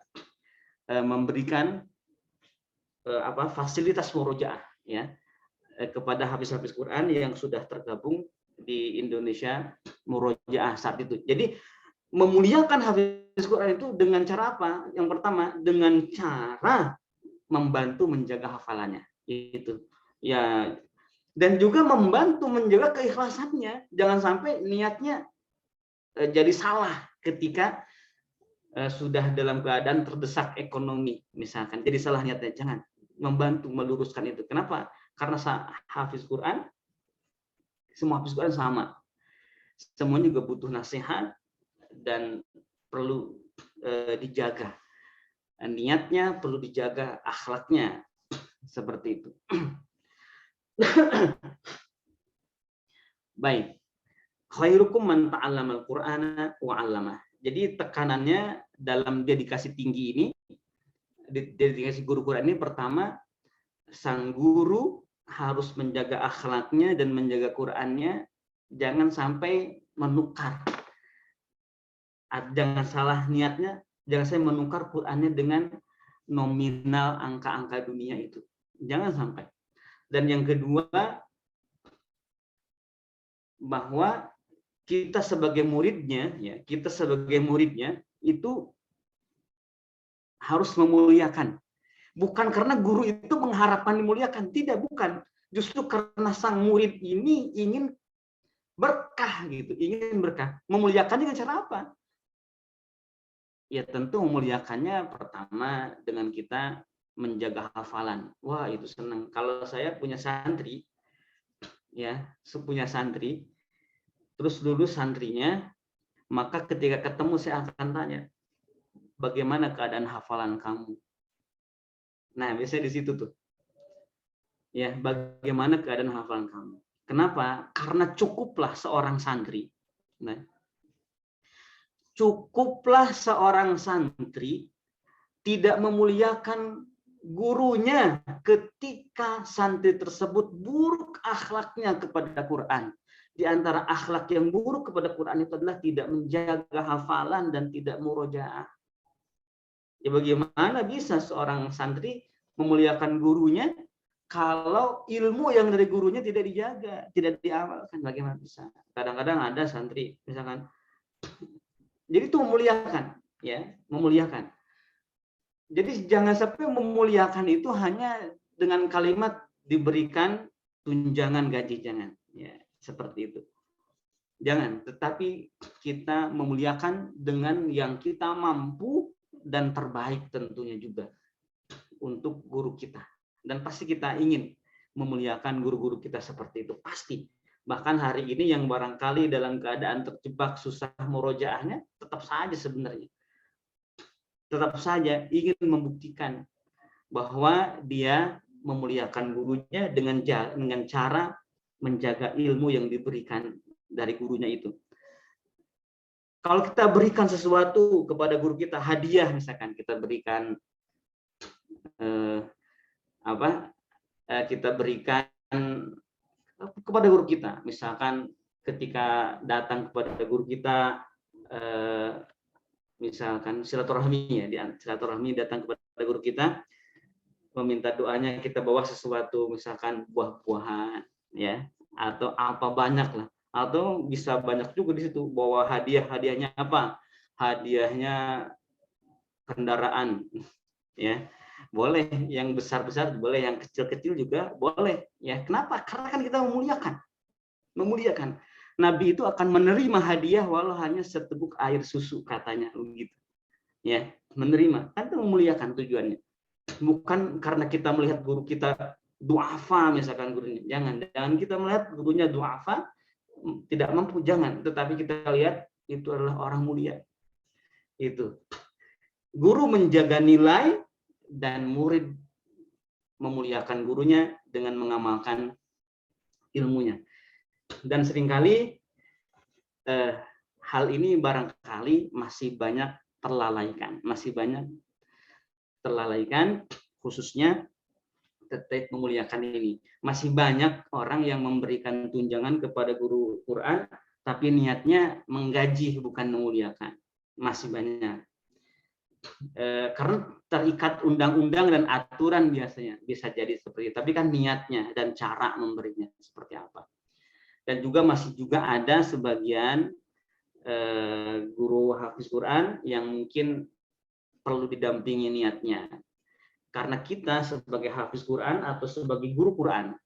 memberikan fasilitas murojaah ya kepada hafiz-hafiz Quran yang sudah tergabung di Indonesia Murojaah saat itu. Jadi memuliakan hafiz Quran itu dengan cara apa? Yang pertama, dengan cara membantu menjaga hafalannya itu ya, dan juga membantu menjaga keikhlasannya. Jangan sampai niatnya jadi salah ketika sudah dalam keadaan terdesak ekonomi misalkan, jadi salah niatnya. Jangan, membantu meluruskan itu. Kenapa? Karena hafiz Quran, semua hafiz Quran sama, semuanya juga butuh nasihat dan perlu dijaga niatnya, perlu dijaga akhlaknya, seperti itu. Baik, khairukum man ta'allamal Qur'ana wa 'allamah. Jadi tekanannya dalam dedikasi tinggi ini, dedikasi guru Quran ini, pertama, sang guru harus menjaga akhlaknya dan menjaga Qur'annya, jangan sampai menukar. Jangan salah niatnya, jangan sampai menukar Qur'annya dengan nominal angka-angka dunia itu. Jangan sampai. Dan yang kedua, bahwa kita sebagai muridnya, ya, kita sebagai muridnya itu harus memuliakan. Bukan karena guru itu mengharapkan dimuliakan, tidak, bukan. Justru karena sang murid ini ingin berkah gitu, ingin berkah. Memuliakan dengan cara apa? Ya tentu memuliakannya pertama dengan kita menjaga hafalan. Wah, itu senang. Kalau saya punya santri, ya, punya santri, terus lulus santrinya, maka ketika ketemu saya akan tanya, bagaimana keadaan hafalan kamu? Nah, biasanya di situ tuh. Ya, bagaimana keadaan hafalan kamu? Kenapa? Karena cukuplah seorang santri. Nah, cukuplah seorang santri tidak memuliakan gurunya ketika santri tersebut buruk akhlaknya kepada Quran. Di antara akhlak yang buruk kepada Quran itu adalah tidak menjaga hafalan dan tidak murojaah. Ya, bagaimana bisa seorang santri memuliakan gurunya kalau ilmu yang dari gurunya tidak dijaga, tidak diamalkan? Bagaimana bisa? Kadang-kadang ada santri misalkan, jadi itu memuliakan, ya, memuliakan. Jadi jangan sampai memuliakan itu hanya dengan kalimat diberikan tunjangan gaji, jangan, ya, seperti itu. Jangan, tetapi kita memuliakan dengan yang kita mampu dan terbaik tentunya juga untuk guru kita. Dan pasti kita ingin memuliakan guru-guru kita seperti itu, pasti. Bahkan hari ini yang barangkali dalam keadaan terjebak susah murojaahnya, tetap saja sebenarnya. Tetap saja ingin membuktikan bahwa dia memuliakan gurunya dengan cara menjaga ilmu yang diberikan dari gurunya itu. Kalau kita berikan sesuatu kepada guru kita, hadiah misalkan, kita berikan kita berikan kepada guru kita, misalkan ketika datang kepada guru kita, misalkan silaturahmi, ya, silaturahmi datang kepada guru kita, meminta doanya, kita bawa sesuatu, misalkan buah-buahan, ya, atau apa, banyak lah, atau bisa banyak juga di situ, bawa hadiahnya apa? Hadiahnya kendaraan, ya, boleh, yang besar-besar boleh, yang kecil-kecil juga boleh, ya. Kenapa? Karena kan kita memuliakan. Nabi itu akan menerima hadiah walau hanya seteguk air susu, katanya begitu, ya, menerima, kan itu memuliakan tujuannya. Bukan karena kita melihat guru kita duafa, misalkan gurunya, jangan kita melihat gurunya duafa, tidak mampu, jangan, tetapi kita lihat itu adalah orang mulia. Itu guru menjaga nilai dan murid memuliakan gurunya dengan mengamalkan ilmunya. Dan seringkali hal ini barangkali masih banyak terlalaikan, khususnya terkait memuliakan ini. Masih banyak orang yang memberikan tunjangan kepada guru Quran, tapi niatnya menggaji bukan memuliakan. Masih banyak. Karena terikat undang-undang dan aturan biasanya, bisa jadi seperti itu. Tapi kan niatnya dan cara memberinya seperti apa. Dan masih juga ada sebagian guru hafiz Quran yang mungkin perlu didampingi niatnya. Karena kita sebagai hafiz Quran atau sebagai guru Quran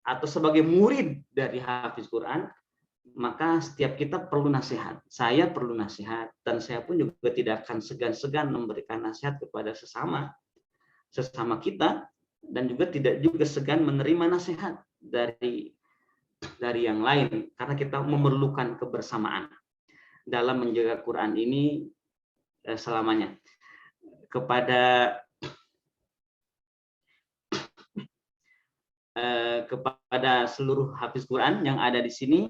atau sebagai murid dari hafiz Quran, maka setiap kita perlu nasihat. Saya perlu nasihat, dan saya pun juga tidak akan segan-segan memberikan nasihat kepada sesama kita, dan juga tidak juga segan menerima nasihat dari yang lain, karena kita memerlukan kebersamaan dalam menjaga Quran ini selamanya. Kepada seluruh hafiz Quran yang ada di sini,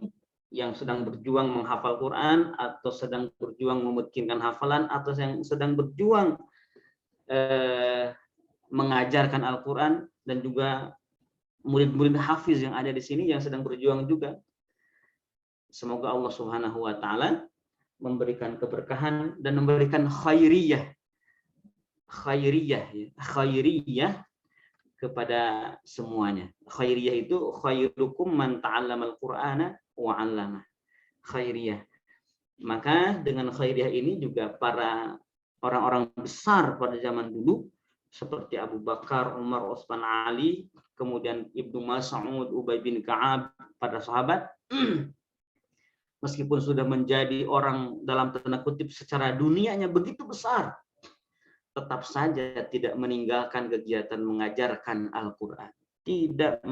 yang sedang berjuang menghafal Quran, atau sedang berjuang memutkinkan hafalan, atau yang sedang berjuang mengajarkan Al-Quran, dan juga murid-murid hafiz yang ada di sini yang sedang berjuang juga. Semoga Allah Subhanahu wa taala memberikan keberkahan dan memberikan khairiyah kepada semuanya. Khairiyah itu khairukum man ta'allamal Qur'ana wa 'allama. Khairiyah. Maka dengan khairiyah ini juga para orang-orang besar pada zaman dulu seperti Abu Bakar, Umar, Utsman, Ali, kemudian Ibnu Mas'ud, Ubay bin Ka'ab, para sahabat meskipun sudah menjadi orang dalam tanda kutip secara dunianya begitu besar, tetap saja tidak meninggalkan kegiatan mengajarkan Al-Quran, tidak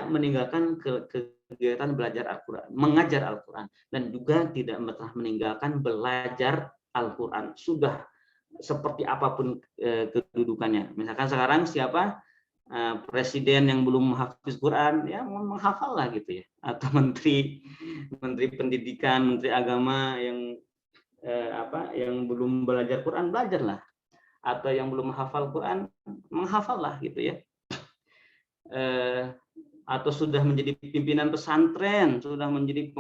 meninggalkan kegiatan belajar Al-Quran, mengajar Al-Quran, dan juga tidak pernah meninggalkan belajar Al-Quran. Sudah seperti apapun kedudukannya. Misalkan sekarang siapa presiden yang belum hafiz Quran, ya menghafal lah gitu ya, atau menteri pendidikan, menteri agama yang yang belum belajar Quran, belajarlah, atau yang belum hafal Quran, menghafallah gitu ya. Atau sudah menjadi pimpinan pesantren, sudah menjadi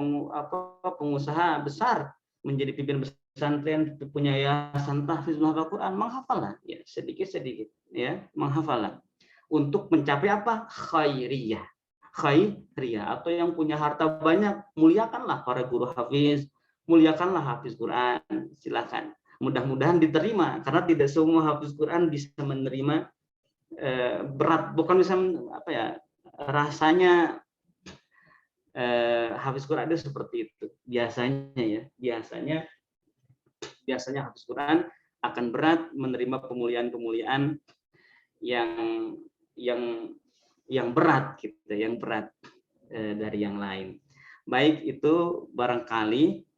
pengusaha besar, menjadi pimpinan pesantren, punya yayasan tahfizul Quran, menghafallah ya, sedikit-sedikit ya, menghafallah untuk mencapai apa? Khairiyah, atau yang punya harta banyak, muliakanlah para guru hafiz, muliakanlah hafiz Quran, silakan. Mudah-mudahan diterima, karena tidak semua hafiz Quran bisa menerima berat, bukan bisa rasanya hafiz Quran itu seperti itu. Biasanya hafiz Quran akan berat menerima kemuliaan-kemuliaan yang berat gitu, yang berat dari yang lain. Baik, itu barangkali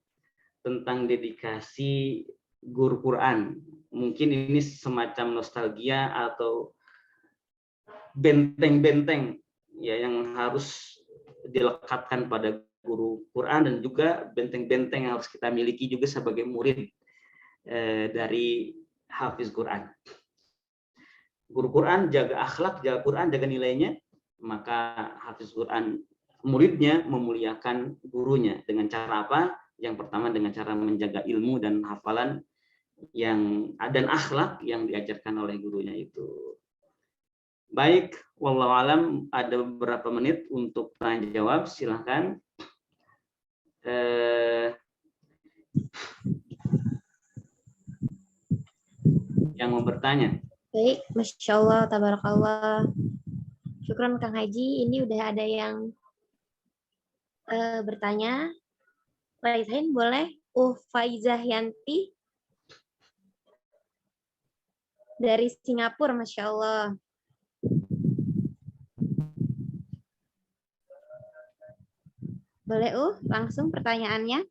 tentang dedikasi guru Quran. Mungkin ini semacam nostalgia atau benteng-benteng ya yang harus dilekatkan pada guru Quran, dan juga benteng-benteng yang harus kita miliki juga sebagai murid dari hafiz Quran. Guru Quran jaga akhlak, jaga Quran, jaga nilainya, maka hafiz Quran muridnya memuliakan gurunya dengan cara apa? Yang pertama dengan cara menjaga ilmu dan hafalan dan akhlak yang diajarkan oleh gurunya itu. Baik, wallahu alam, ada beberapa menit untuk tanya jawab, silahkan. Yang mau bertanya. Baik, Masya Allah, tabarakallah. Syukran Kang Haji, ini udah ada yang bertanya. Raisain boleh? Faizah Yanti dari Singapura, Masya Allah. Boleh langsung pertanyaannya.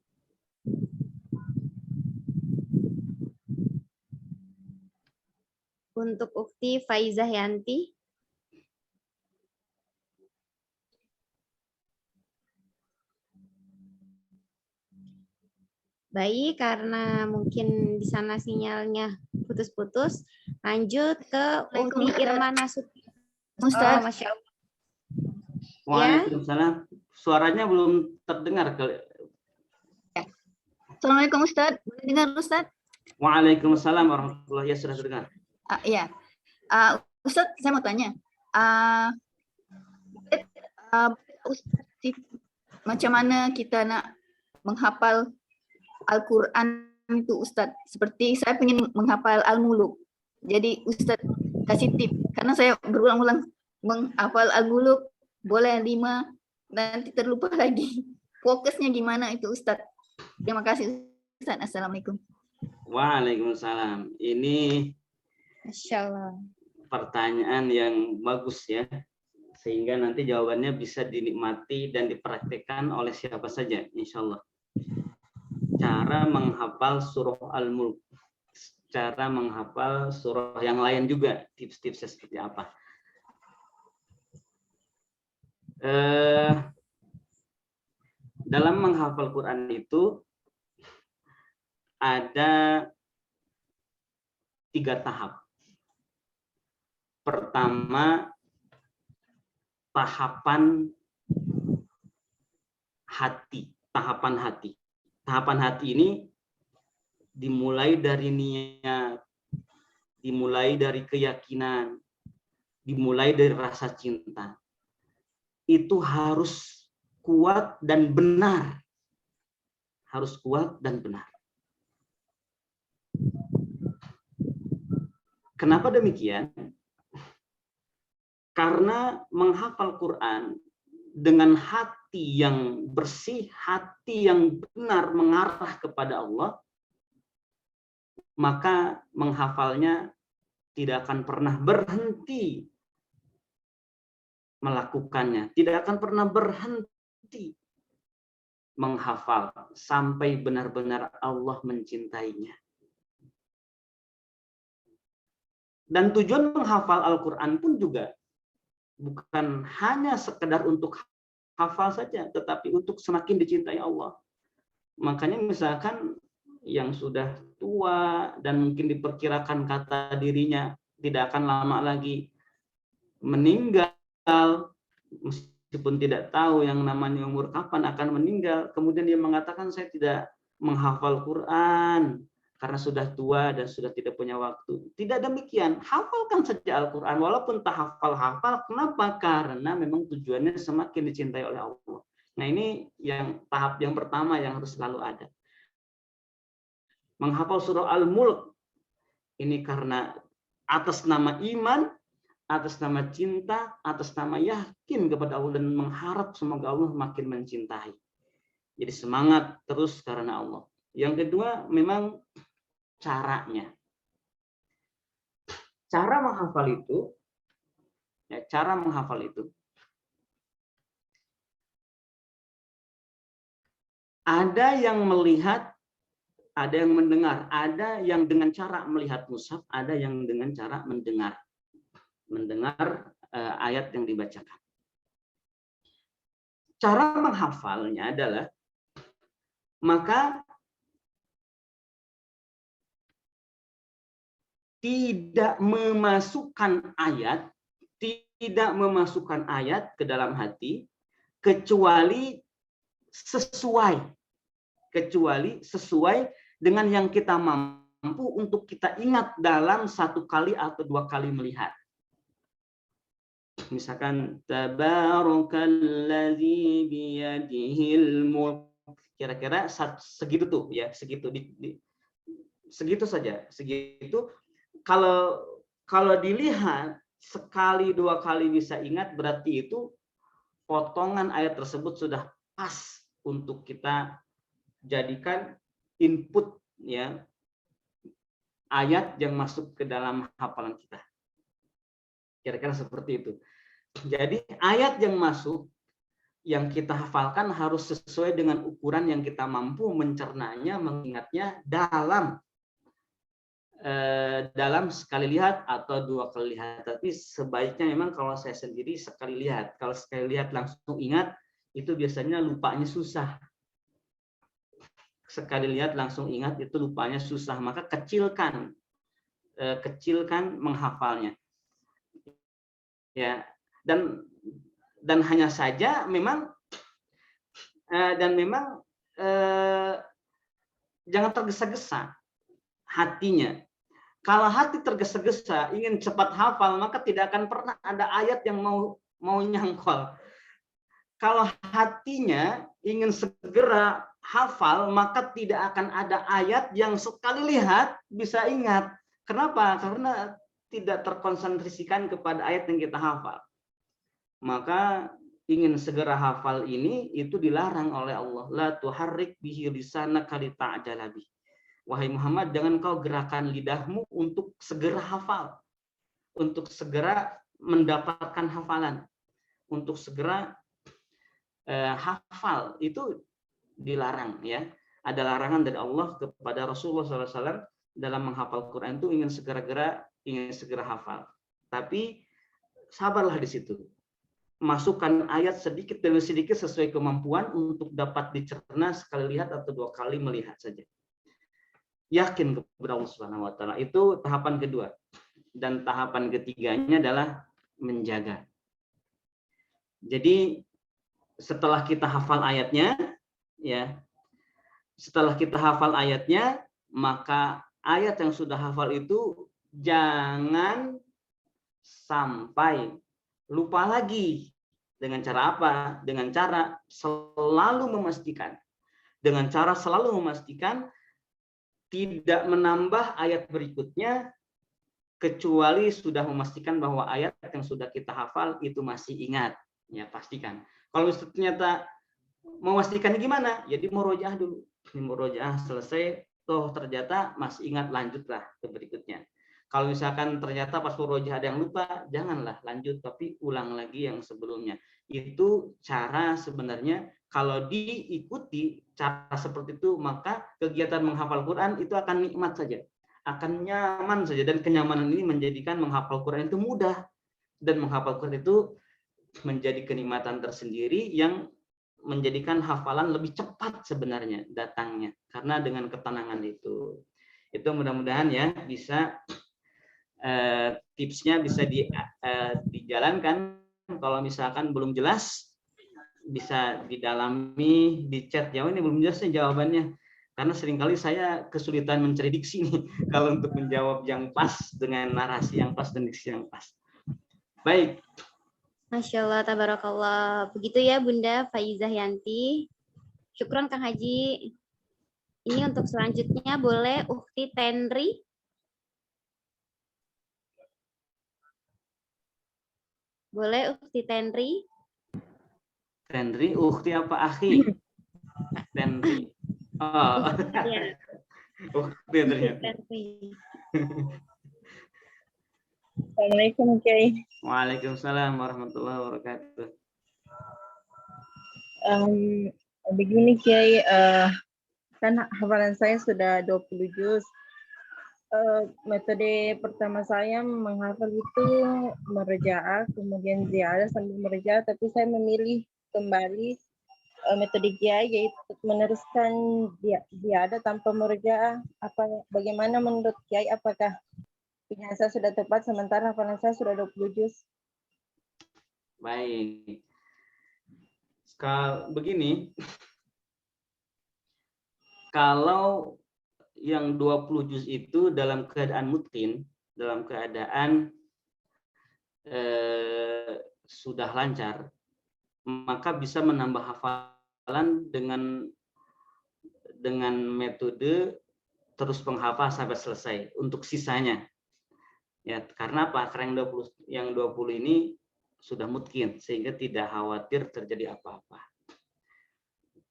Untuk Ukti Faizah Yanti. Baik, karena mungkin di sana sinyalnya putus-putus, lanjut ke Ukti Irma Nasution. Ustaz. Oh, Masya Allah. Waalaikumsalam. Ya? Suaranya belum terdengar. Assalamualaikum Ustaz. Boleh dengar Ustaz? Waalaikumsalam warahmatullahi wabarakatuh. Sudah terdengar. Iya. Ustaz, saya mau tanya. Ustaz, macam mana kita nak menghafal Al-Quran itu Ustaz? Seperti saya ingin menghafal Al-Muluk. Jadi Ustaz kasih tip. Karena saya berulang-ulang menghafal Al-Muluk, boleh 5, nanti terlupa lagi. Fokusnya gimana itu Ustaz? Terima kasih Ustaz. Assalamualaikum. Waalaikumsalam. Ini Masya Allah. Pertanyaan yang bagus ya. Sehingga nanti jawabannya bisa dinikmati dan dipraktikkan oleh siapa saja, insya Allah. Cara menghafal surah Al-Mulk, cara menghafal surah yang lain juga, tips-tipsnya seperti apa. Dalam menghafal Quran itu ada 3 tahap. Pertama, tahapan hati. Tahapan hati ini dimulai dari niat, dimulai dari keyakinan, dimulai dari rasa cinta. Itu harus kuat dan benar. Harus kuat dan benar. Kenapa demikian? Karena menghafal Quran dengan hati yang bersih, hati yang benar mengarah kepada Allah, maka menghafalnya tidak akan pernah berhenti melakukannya, tidak akan pernah berhenti menghafal sampai benar-benar Allah mencintainya. Dan tujuan menghafal Al-Quran pun juga bukan hanya sekedar untuk hafal saja, tetapi untuk semakin dicintai Allah. Makanya misalkan yang sudah tua dan mungkin diperkirakan kata dirinya tidak akan lama lagi meninggal, meskipun tidak tahu yang namanya umur kapan akan meninggal, kemudian dia mengatakan saya tidak menghafal Quran karena sudah tua dan sudah tidak punya waktu. Tidak demikian, hafalkan saja Al-Quran walaupun tak hafal-hafal. Kenapa? Karena memang tujuannya semakin dicintai oleh Allah. Nah, ini yang tahap yang pertama yang harus selalu ada. Menghafal surah Al-Mulk ini karena atas nama iman, atas nama cinta, atas nama yakin kepada Allah dan mengharap semoga Allah makin mencintai. Jadi semangat terus karena Allah. Yang kedua memang caranya. Cara menghafal itu, ada yang melihat, ada yang mendengar, ada yang dengan cara melihat mushaf, ada yang dengan cara mendengar ayat yang dibacakan. Cara menghafalnya adalah maka tidak memasukkan ayat ke dalam hati kecuali sesuai dengan yang kita mampu untuk kita ingat dalam satu kali atau dua kali melihat. Misalkan tabarakalladzi biyadihil mulk, kira-kira segitu tuh ya, segitu saja. Kalau dilihat sekali dua kali bisa ingat, berarti itu potongan ayat tersebut sudah pas untuk kita jadikan input ya, ayat yang masuk ke dalam hafalan kita. Kira-kira seperti itu. Jadi ayat yang masuk yang kita hafalkan harus sesuai dengan ukuran yang kita mampu mencernanya, mengingatnya dalam sekali lihat atau dua kali lihat. Tapi sebaiknya memang kalau saya sendiri sekali lihat. Kalau sekali lihat langsung ingat, itu biasanya lupanya susah. Sekali lihat langsung ingat, itu lupanya susah. Maka kecilkan menghafalnya. Ya, dan hanya saja memang jangan tergesa-gesa hatinya. Kalau hati tergesa-gesa ingin cepat hafal, maka tidak akan pernah ada ayat yang mau nyangkol. Kalau hatinya ingin segera hafal, maka tidak akan ada ayat yang sekali lihat bisa ingat. Kenapa? Karena tidak terkonsentrasikan kepada ayat yang kita hafal. Maka ingin segera hafal ini itu dilarang oleh Allah. La tuharrik bihi lisanaka lita'jala bih. Wahai Muhammad, jangan kau gerakan lidahmu untuk segera hafal, untuk segera mendapatkan hafalan, untuk segera hafal, itu dilarang ya. Ada larangan dari Allah kepada Rasulullah SAW dalam menghafal Quran itu ingin segera hafal. Tapi sabarlah di situ. Masukkan ayat sedikit demi sedikit sesuai kemampuan untuk dapat dicerna sekali lihat atau dua kali melihat saja. Yakin kepada Allah Subhanahu wa taala. Itu tahapan kedua. Dan tahapan ketiganya adalah menjaga. Jadi setelah kita hafal ayatnya, ya, setelah kita hafal ayatnya, maka ayat yang sudah hafal itu jangan sampai lupa lagi. Dengan cara apa? Dengan cara selalu memastikan. Dengan cara selalu memastikan tidak menambah ayat berikutnya kecuali sudah memastikan bahwa ayat yang sudah kita hafal itu masih ingat. Ya, pastikan. Kalau ternyata memastikan gimana? Jadi murojaah dulu. Murojaah selesai, toh ternyata masih ingat, lanjutlah ke berikutnya. Kalau misalkan ternyata pas murojaah ada yang lupa, janganlah lanjut, tapi ulang lagi yang sebelumnya. Itu cara sebenarnya kalau diikuti cara seperti itu, maka kegiatan menghafal Quran itu akan nikmat saja, akan nyaman saja, dan kenyamanan ini menjadikan menghafal Quran itu mudah, dan menghafal Quran itu menjadi kenikmatan tersendiri yang menjadikan hafalan lebih cepat sebenarnya datangnya, karena dengan ketenangan itu mudah-mudahan ya bisa tipsnya bisa dijalankan. Kalau misalkan belum jelas bisa didalami di chat, ya ini belum jelas nih jawabannya, karena seringkali saya kesulitan mencari diksi nih kalau untuk menjawab yang pas dengan narasi yang pas dan diksi yang pas. Baik. Masya Allah, tabarakallah. Begitu ya Bunda Faizah Yanti. Syukron Kang Haji. Ini untuk selanjutnya boleh Ukhti Tenri. Boleh Ukhti Tenri. Tenri, Ukhti apa Akhi? Tenri. Oh. Ya. Ukhti ternyata. Assalamualaikum Kiai. Waalaikumsalam warahmatullahi wabarakatuh. Begini Kiai, kan hafalan saya sudah 20 juz. Metode pertama saya menghafal itu merjaah, kemudian ziyadah sambil merjaah, tapi saya memilih kembali metode Kiai, yaitu meneruskan ziyadah tanpa merjaah. Bagaimana menurut Kiai, apakah pilihan saya sudah tepat sementara hafalan saya sudah 20 juz? Baik. Begini, kalau yang 20 juz itu dalam keadaan mutqin, dalam keadaan sudah lancar, maka bisa menambah hafalan dengan metode terus penghafal sampai selesai untuk sisanya. Ya, karena apa? Karena yang 20 ini sudah mutqin sehingga tidak khawatir terjadi apa-apa.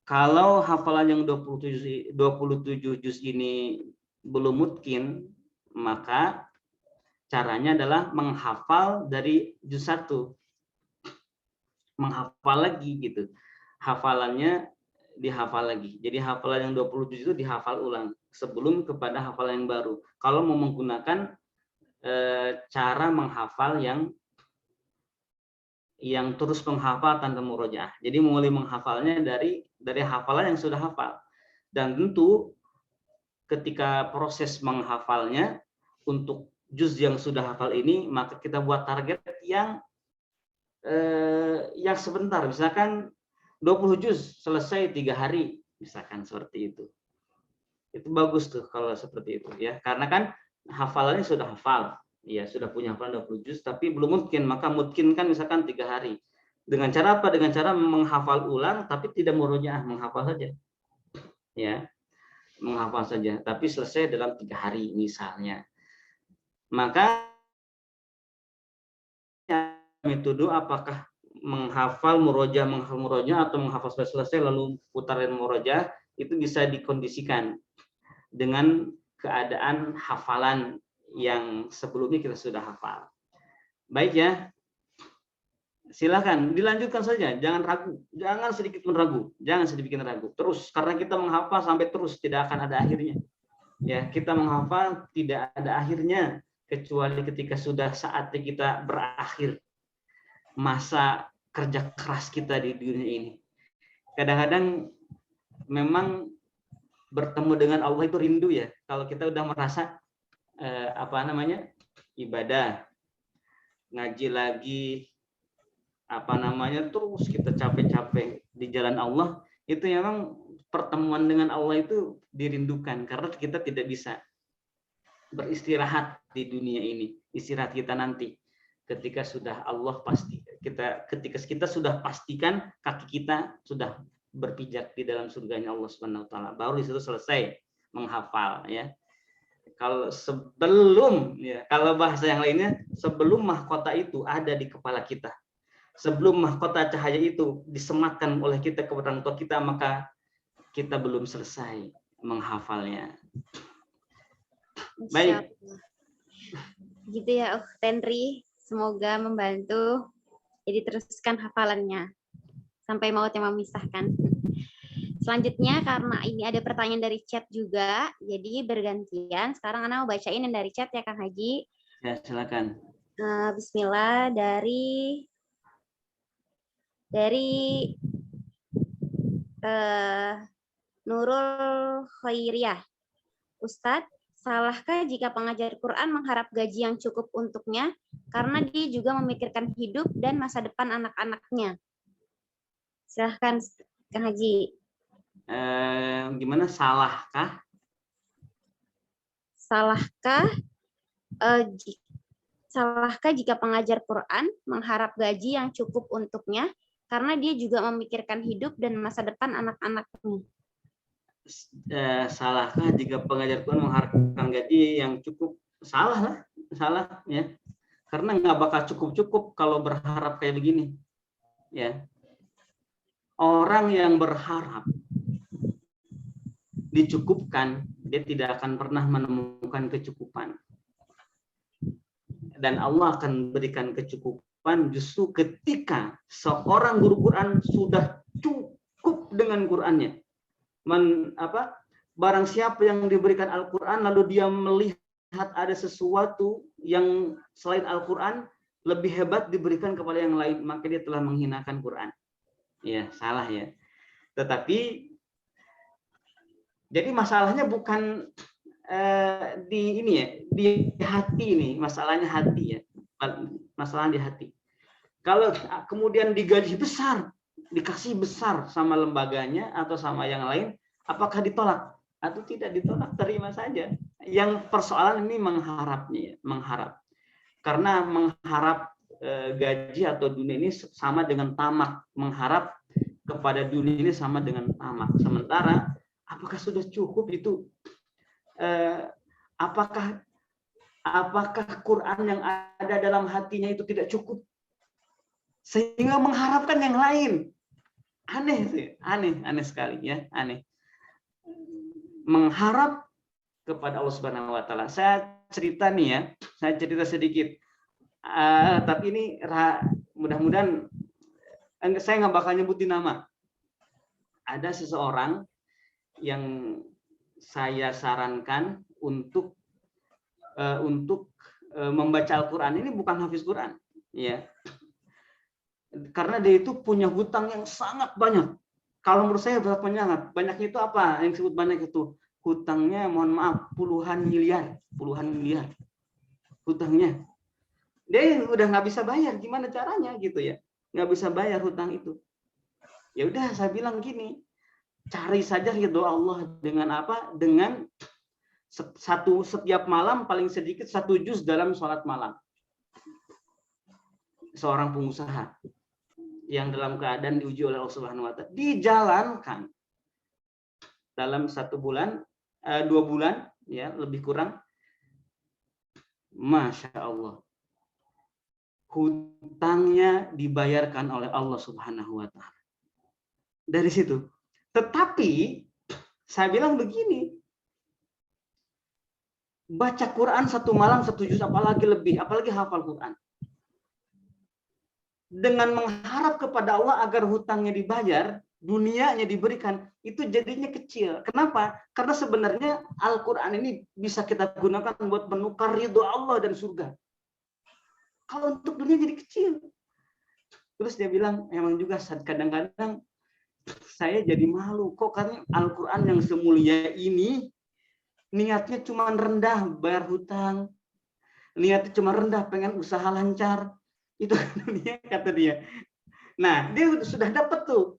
Kalau hafalan yang 27 juz ini belum mutqin, maka caranya adalah menghafal dari juz 1. Menghafal lagi gitu. Hafalannya dihafal lagi. Jadi hafalan yang 20 juz itu dihafal ulang sebelum kepada hafalan yang baru. Kalau mau menggunakan cara menghafal yang terus menghafal tanpa murojaah. Jadi mulai menghafalnya dari hafalan yang sudah hafal. Dan tentu ketika proses menghafalnya untuk juz yang sudah hafal ini, maka kita buat target yang sebentar. Misalkan 20 juz selesai 3 hari, misalkan seperti itu. Itu bagus tuh kalau seperti itu ya. Karena kan hafalannya sudah hafal. Ya, sudah punya hafalan 20 juz tapi belum mungkin, maka mungkin kan misalkan 3 hari. Dengan cara apa? Dengan cara menghafal ulang tapi tidak murojaah, menghafal saja. Ya. Menghafal saja, tapi selesai dalam 3 hari misalnya. Maka metode apakah menghafal murojaah atau menghafal selesai lalu putaran murojaah, itu bisa dikondisikan dengan keadaan hafalan yang sebelumnya kita sudah hafal. Baik ya, silakan dilanjutkan saja, jangan ragu, jangan sedikit pun ragu, terus, karena kita menghafal sampai terus tidak akan ada akhirnya. Ya, kita menghafal tidak ada akhirnya kecuali ketika sudah saatnya kita berakhir masa kerja keras kita di dunia ini. Kadang-kadang memang bertemu dengan Allah itu rindu ya, kalau kita udah merasa ibadah, ngaji lagi, terus kita capek-capek di jalan Allah, itu memang pertemuan dengan Allah itu dirindukan karena kita tidak bisa beristirahat di dunia ini. Istirahat kita nanti ketika sudah Allah pasti ketika kita sudah pastikan kaki kita sudah berpijak di dalam surganya Allah Subhanahu wa taala, baru di situ selesai menghafal ya. Kalau bahasa yang lainnya, sebelum mahkota itu ada di kepala kita, sebelum mahkota cahaya itu disematkan oleh kita kepada orang tua kita, maka kita belum selesai menghafalnya. Baik. Gitu ya, Tenri. Semoga membantu. Jadi teruskan hafalannya sampai maut yang memisahkan. Selanjutnya, karena ini ada pertanyaan dari chat juga, jadi bergantian. Sekarang Ana mau bacain yang dari chat ya, Kang Haji. Ya, silakan. Bismillah, dari Nurul Khairiyah. Ustadz, salahkah jika pengajar Quran mengharap gaji yang cukup untuknya karena dia juga memikirkan hidup dan masa depan anak-anaknya? Silahkan, Kang Haji. Gimana, salahkah? Salahkah jika pengajar Quran mengharap gaji yang cukup untuknya karena dia juga memikirkan hidup dan masa depan anak-anaknya? Salahkah jika pengajar Quran mengharapkan gaji yang cukup? Salah ya, karena nggak bakal cukup kalau berharap kayak begini ya. Orang yang berharap dicukupkan, dia tidak akan pernah menemukan kecukupan, dan Allah akan berikan kecukupan justru ketika seorang guru Quran sudah cukup dengan Qurannya. Barang siapa yang diberikan Al-Quran lalu dia melihat ada sesuatu yang selain Al-Quran lebih hebat diberikan kepada yang lain, maka dia telah menghinakan Quran. Ya, salah ya. Tetapi jadi masalahnya bukan di hati ini, masalahnya hati ya. Masalahnya di hati. Kalau kemudian digaji besar, dikasih besar sama lembaganya atau sama yang lain, apakah ditolak atau tidak ditolak? Terima saja. Yang persoalan ini mengharapnya ya, mengharap. Karena mengharap gaji atau dunia ini sama dengan tamak, mengharap kepada dunia ini sama dengan tamak. Sementara apakah sudah cukup itu? Apakah Quran yang ada dalam hatinya itu tidak cukup sehingga mengharapkan yang lain? Aneh sih, aneh sekali ya, aneh. Mengharap kepada Allah Subhanahu wa taala. Saya cerita sedikit. Tapi ini mudah-mudahan saya nggak bakal nyebutin nama. Ada seseorang yang saya sarankan untuk membaca Al-Quran. Ini bukan hafiz Quran, ya. Karena dia itu punya hutang yang sangat banyak. Kalau menurut saya berapa banyak? Banyaknya itu apa? Yang disebut banyak itu hutangnya, mohon maaf, puluhan miliar hutangnya. Dia udah nggak bisa bayar, gimana caranya gitu ya? Nggak bisa bayar hutang itu. Ya udah, saya bilang gini, cari saja ridho Allah dengan apa? Dengan setiap malam paling sedikit 1 juz dalam sholat malam. Seorang pengusaha yang dalam keadaan diuji oleh Allah Subhanahu wa taala dijalankan dalam 1 bulan, 2 bulan ya, lebih kurang. Masya Allah, hutangnya dibayarkan oleh Allah Subhanahu wa taala dari situ. Tetapi saya bilang begini, baca Quran 1 malam 1 juz, apalagi hafal Quran, dengan mengharap kepada Allah agar hutangnya dibayar, dunianya diberikan, itu jadinya kecil. Kenapa? Karena sebenarnya Al-Quran ini bisa kita gunakan buat menukar ridho Allah dan surga. Kalau untuk dunia jadi kecil. Terus dia bilang, emang juga kadang-kadang saya jadi malu. Kok karena Al-Quran yang semulia ini, niatnya cuma rendah bayar hutang. Niatnya cuma rendah pengen usaha lancar. Itu dunia, kata dia. Nah, dia sudah dapat tuh.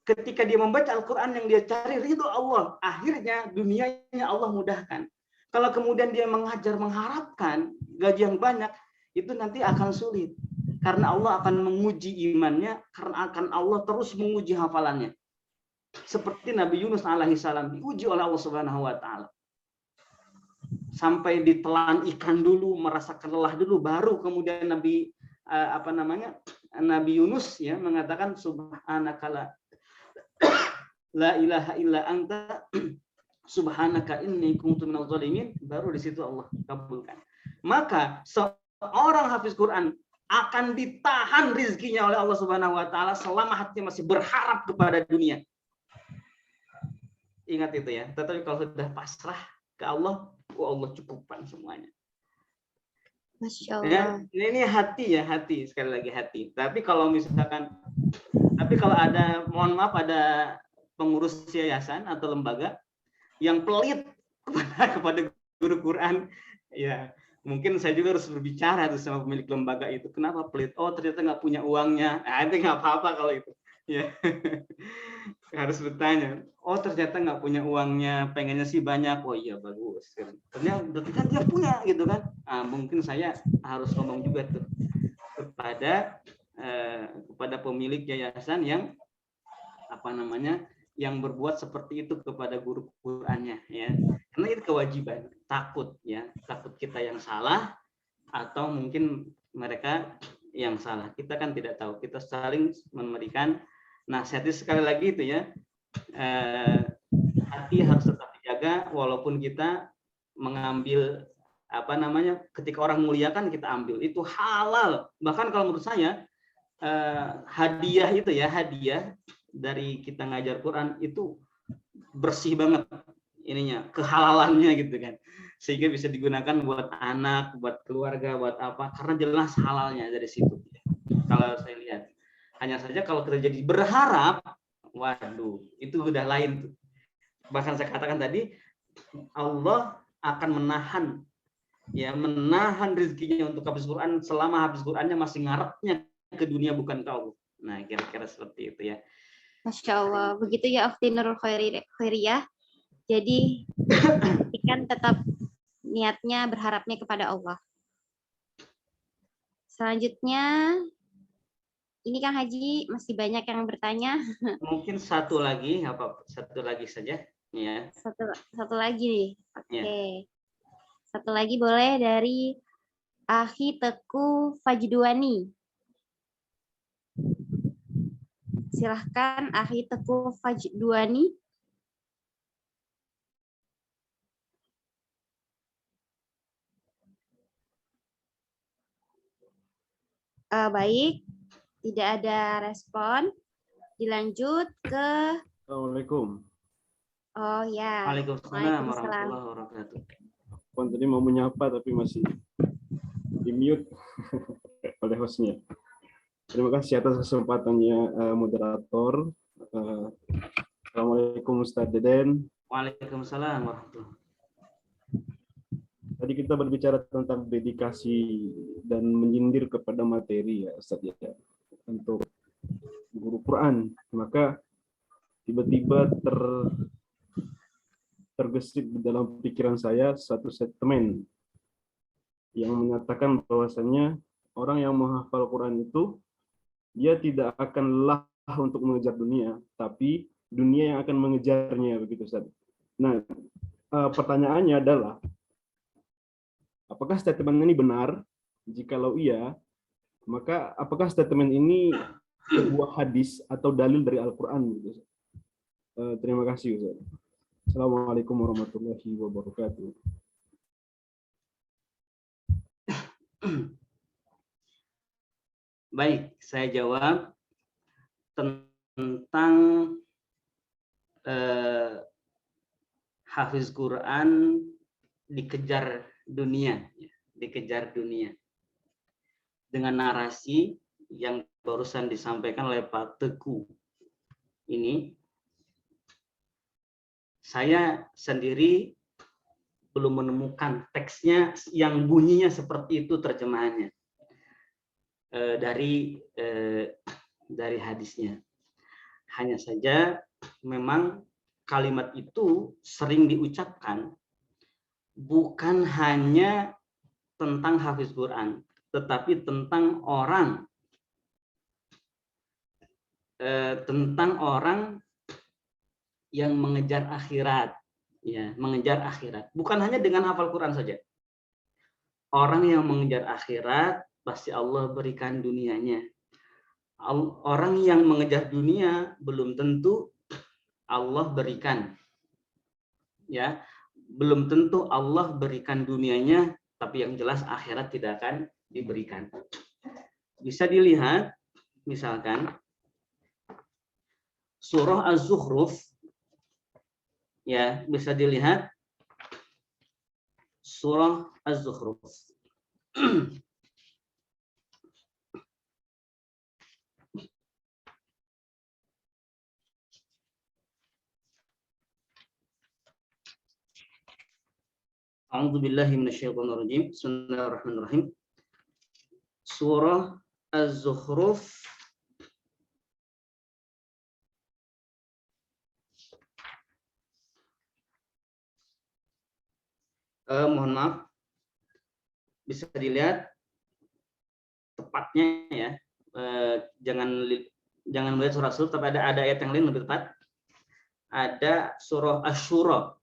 Ketika dia membaca Al-Quran yang dia cari ridho Allah, akhirnya dunianya Allah mudahkan. Kalau kemudian dia mengajar mengharapkan gaji yang banyak, itu nanti akan sulit. Karena Allah akan menguji imannya, karena akan Allah terus menguji hafalannya. Seperti Nabi Yunus alaihissalam diuji oleh Allah Subhanahu wa taala. Sampai ditelan ikan dulu, merasakan lelah dulu, baru kemudian Nabi Nabi Yunus ya mengatakan subhanaka la ilaha illa anta subhanaka inni kuntu minadh dhalimin, baru di situ Allah kabulkan. Maka seorang hafiz Quran akan ditahan rizkinya oleh Allah Subhanahu wa taala selama hatinya masih berharap kepada dunia. Ingat itu ya. Tetapi kalau sudah pasrah ke Allah, Allah cukupkan semuanya. Masya Ya, Allah. ini hati ya, hati, sekali lagi hati. Tapi kalau ada, mohon maaf, ada pengurus yayasan atau lembaga yang pelit kepada guru Quran, ya mungkin saya juga harus berbicara tuh sama pemilik lembaga itu. Kenapa pelit? Oh, ternyata nggak punya uangnya. Nah, itu nggak apa-apa kalau itu. Ya, harus bertanya. Oh, ternyata nggak punya uangnya, pengennya sih banyak. Oh iya, bagus. Ternyata berarti kan dia punya gitu kan. Nah, mungkin saya harus ngomong juga tuh kepada pemilik yayasan yang yang berbuat seperti itu kepada guru Qurannya ya. Karena itu kewajiban. Takut kita yang salah atau mungkin mereka yang salah. Kita kan tidak tahu. Kita saling memberikan nasihat. Sekali lagi itu ya, hati harus tetap dijaga walaupun kita mengambil ketika orang muliakan kita ambil, itu halal. Bahkan kalau menurut saya hadiah dari kita ngajar Quran itu bersih banget ininya, kehalalannya gitu kan, sehingga bisa digunakan buat anak, buat keluarga, buat apa, karena jelas halalnya dari situ. Kalau saya lihat, hanya saja kalau kita jadi berharap, waduh, itu udah lain tuh. Bahkan saya katakan tadi, Allah akan menahan rezekinya untuk habis Quran selama habis Qurannya masih ngarepnya ke dunia bukan ke Allah. Nah, kira-kira seperti itu ya. Masya Allah. Begitu ya Ukhti Nurul Khairiyah. Jadi kan tetap niatnya berharapnya kepada Allah. Selanjutnya, ini Kang Haji masih banyak yang bertanya. Mungkin satu lagi saja. Ya. Satu lagi nih. Oke. Ya. Satu lagi boleh dari Akhi Teku Fajduani. Silahkan Akhi Teku Fajduani. Baik, tidak ada respon. Dilanjut ke. Assalamualaikum. Oh ya. Waalaikumsalam warahmatullahi wabarakatuh. Puan tadi mau menyapa tapi masih di mute oleh hostnya. Terima kasih atas kesempatannya moderator. Assalamualaikum Ustadz Deden. Waalaikumsalam warahmatullahi wabarakatuh. Tadi kita berbicara tentang dedikasi dan menyindir kepada materi ya Ustadz ya, untuk guru Quran. Maka tiba-tiba tergesit di dalam pikiran saya satu statement yang menyatakan bahwasannya orang yang menghafal Quran itu dia tidak akan lelah untuk mengejar dunia, tapi dunia yang akan mengejarnya, begitu Ustaz. Nah, pertanyaannya adalah apakah statement ini benar? Jikalau iya, maka apakah statement ini sebuah hadis atau dalil dari Al-Quran? Terima kasih Ustaz. Assalamualaikum warahmatullahi wabarakatuh. Baik, saya jawab tentang hafiz Quran dikejar dunia dengan narasi yang barusan disampaikan oleh Pak Teguh. Ini saya sendiri belum menemukan teksnya yang bunyinya seperti itu terjemahannya dari dari hadisnya. Hanya saja memang kalimat itu sering diucapkan bukan hanya tentang hafiz Quran, tetapi tentang orang yang mengejar akhirat, ya, mengejar akhirat. Bukan hanya dengan hafal Quran saja. Orang yang mengejar akhirat pasti Allah berikan dunianya. Orang yang mengejar dunia belum tentu Allah berikan, ya, belum tentu Allah berikan dunianya, tapi yang jelas akhirat tidak akan diberikan. Bisa dilihat, misalkan surah Az-Zukhruf, ya, bisa dilihat surah Az-Zukhruf. A'udzubillahi minasyaitonirrajim. Bismillahirrahmanirrahim. Surah Az-Zukhruf mohon maaf, bisa dilihat tepatnya ya. Jangan melihat surah Az-Zukhruf, tapi ada ayat yang lain lebih tepat. Ada surah Asy-Syura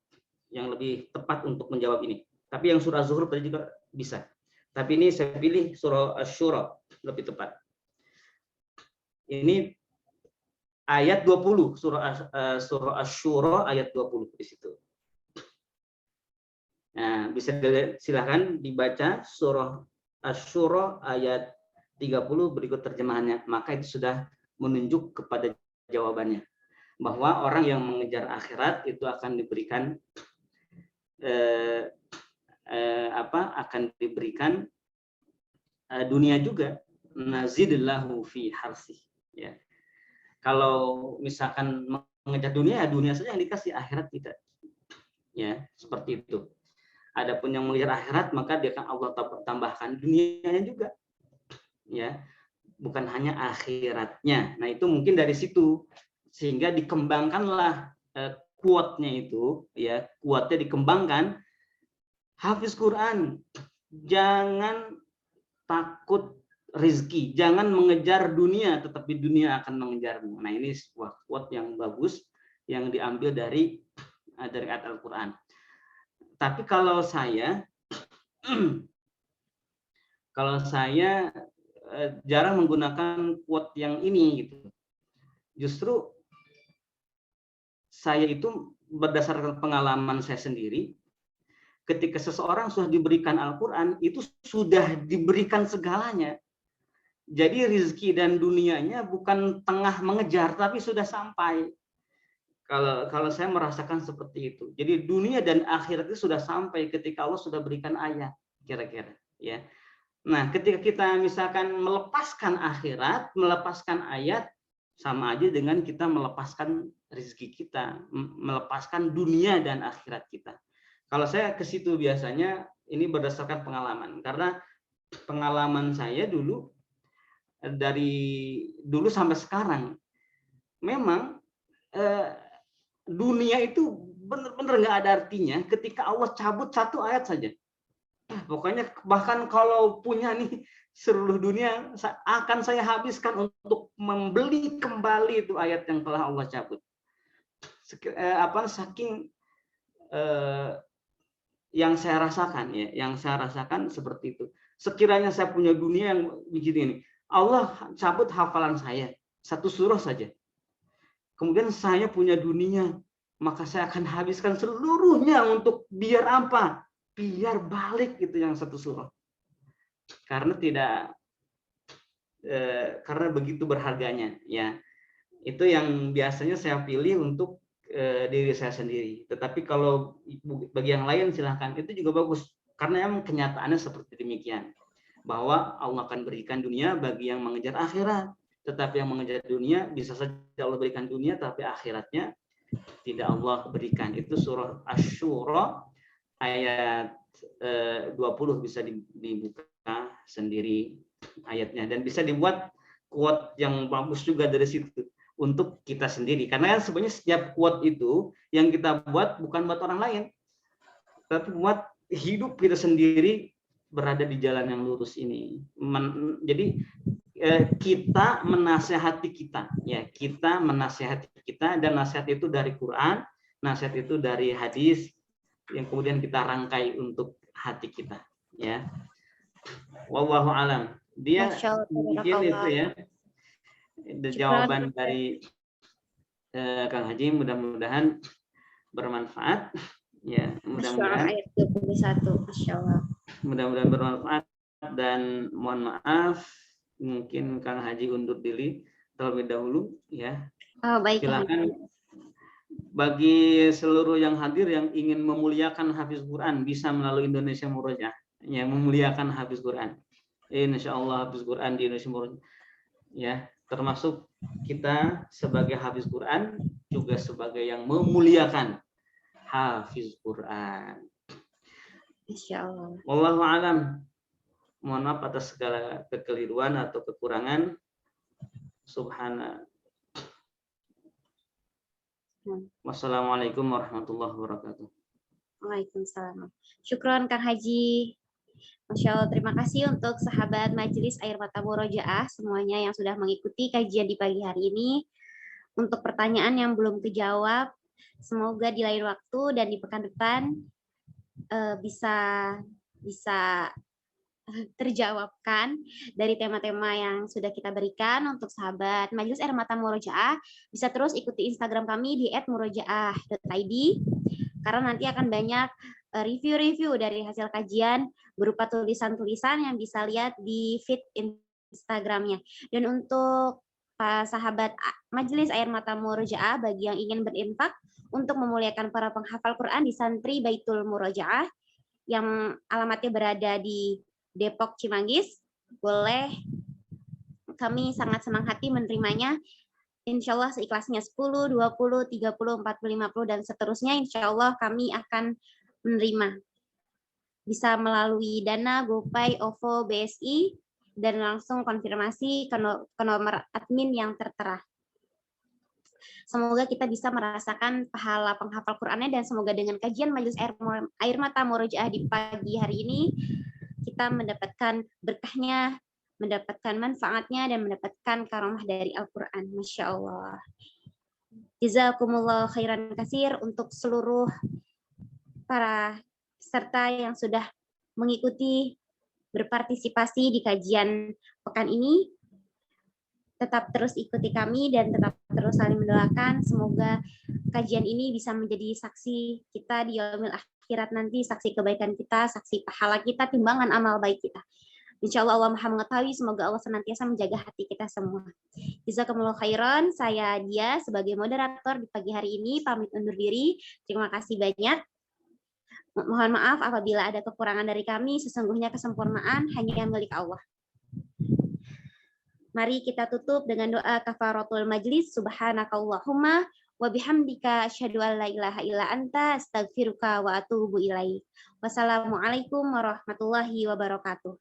yang lebih tepat untuk menjawab ini. Tapi yang surah Az-Zukhruf tadi juga bisa. Tapi ini saya pilih surah Asy-Syura lebih tepat. Ini ayat 20, surah Asy-Syura ayat 20 di situ. Nah, bisa silahkan dibaca surah Asy-Syura ayat 30 berikut terjemahannya. Maka itu sudah menunjuk kepada jawabannya. Bahwa orang yang mengejar akhirat itu akan diberikan dunia juga. Nazidillahu fi harsih, ya. Kalau misalkan mengejar dunia, ya dunia saja yang dikasih, akhirat tidak, ya, seperti itu. Adapun yang mengejar akhirat, maka dia akan Allah tambahkan dunianya juga, ya, bukan hanya akhiratnya. Nah, itu mungkin dari situ sehingga dikembangkanlah quote-nya itu, ya, quote-nya dikembangkan. Hafiz Quran, jangan takut rezeki, jangan mengejar dunia, tetapi dunia akan mengejarmu. Nah, ini sebuah quote yang bagus yang diambil dari ayat Al-Quran. Tapi kalau saya jarang menggunakan quote yang ini gitu. Justru saya itu berdasarkan pengalaman saya sendiri, ketika seseorang sudah diberikan Al-Quran, itu sudah diberikan segalanya. Jadi rezeki dan dunianya bukan tengah mengejar, tapi sudah sampai. Kalau saya merasakan seperti itu. Jadi dunia dan akhirat itu sudah sampai ketika Allah sudah berikan ayat, kira-kira, ya. Nah, ketika kita misalkan melepaskan akhirat, melepaskan ayat, sama aja dengan kita melepaskan rezeki kita, melepaskan dunia dan akhirat kita. Kalau saya ke situ biasanya ini berdasarkan pengalaman, karena pengalaman saya dulu dari dulu sampai sekarang memang dunia itu benar-benar nggak ada artinya ketika Allah cabut satu ayat saja. Pokoknya bahkan kalau punya nih seluruh dunia akan saya habiskan untuk membeli kembali itu ayat yang telah Allah cabut. Saking yang saya rasakan, ya, yang saya rasakan seperti itu. Sekiranya saya punya dunia yang begini ini, Allah cabut hafalan saya satu surah saja. Kemudian saya punya dunia, maka saya akan habiskan seluruhnya untuk biar apa? Biar balik itu yang satu surah. Karena karena begitu berharganya, ya. Itu yang biasanya saya pilih untuk diri saya sendiri. Tetapi kalau bagi yang lain silahkan, itu juga bagus. Karena yang kenyataannya seperti demikian. Bahwa Allah akan berikan dunia bagi yang mengejar akhirat. Tetapi yang mengejar dunia, bisa saja Allah berikan dunia, tapi akhiratnya tidak Allah berikan. Itu surah Asy-Syura ayat 20, bisa dibuka sendiri ayatnya. Dan bisa dibuat quote yang bagus juga dari situ untuk kita sendiri. Karena kan sebenarnya setiap quote itu yang kita buat bukan buat orang lain, tapi buat hidup kita sendiri berada di jalan yang lurus ini. Jadi kita menasehati kita, ya kita menasehati kita, dan nasihat itu dari Quran, nasihat itu dari hadis yang kemudian kita rangkai untuk hati kita, ya. Wallahu alam. Dia mungkin itu ya jawaban dari Kang Haji, mudah-mudahan bermanfaat, ya, mudah-mudahan ayat 21. Masya Allah. Mudah-mudahan bermanfaat, dan mohon maaf mungkin Kang Haji undur diri terlebih dahulu, ya. Oh, baik. Silakan bagi seluruh yang hadir yang ingin memuliakan Hafiz Quran bisa melalui Indonesia Murojaah, ya, memuliakan Hafiz Quran. Insya Allah Hafiz Quran di Indonesia Murojaah, ya, termasuk kita sebagai Hafiz Quran juga sebagai yang memuliakan Hafiz Quran. Insya Allah. Wallahu alam. Mohon maaf atas segala kekeliruan atau kekurangan. Subhana. Wassalamualaikum warahmatullahi wabarakatuh. Waalaikumsalam. Syukron Kang Haji. Masya Allah, terima kasih untuk sahabat Majelis Air Mata Murojaah semuanya yang sudah mengikuti kajian di pagi hari ini. Untuk pertanyaan yang belum terjawab, semoga di lain waktu dan di pekan depan bisa terjawabkan dari tema-tema yang sudah kita berikan. Untuk sahabat Majelis Air Mata Murojaah bisa terus ikuti Instagram kami di @murojaah.id, karena nanti akan banyak review-review dari hasil kajian berupa tulisan-tulisan yang bisa lihat di feed Instagramnya. Dan untuk sahabat Majelis Air Mata Murojaah, bagi yang ingin berinfak untuk memuliakan para penghafal Quran di Santri Baitul Murojaah yang alamatnya berada di Depok Cimanggis, boleh, kami sangat senang hati menerimanya. Insya Allah seikhlasnya 10, 20, 30, 40, 50, dan seterusnya. Insya Allah kami akan menerima. Bisa melalui Dana, GoPay, OVO, BSI, dan langsung konfirmasi ke nomor admin yang tertera. Semoga kita bisa merasakan pahala penghafal Qur'annya, dan semoga dengan kajian Majelis Air Mata Murojaah di pagi hari ini, kita mendapatkan berkahnya, mendapatkan manfaatnya, dan mendapatkan karomah dari Al-Quran. Masya Allah. Jazakumullah khairan katsir untuk seluruh para peserta yang sudah mengikuti, berpartisipasi di kajian pekan ini. Tetap terus ikuti kami dan tetap terus saling mendoakan. Semoga kajian ini bisa menjadi saksi kita di yaumil akhirat nanti, saksi kebaikan kita, saksi pahala kita, timbangan amal baik kita. Insya Allah Allah Maha mengetahui, semoga Allah senantiasa menjaga hati kita semua. Jazakumullah khairan. Saya Dia sebagai moderator di pagi hari ini pamit undur diri. Terima kasih banyak. Mohon maaf apabila ada kekurangan dari kami, sesungguhnya kesempurnaan hanya milik Allah. Mari kita tutup dengan doa kafaratul majlis. Subhanakallahumma wa bihamdika asyhadu an la ilaha illa anta astaghfiruka wa atubu ilaik. Wassalamualaikum warahmatullahi wabarakatuh.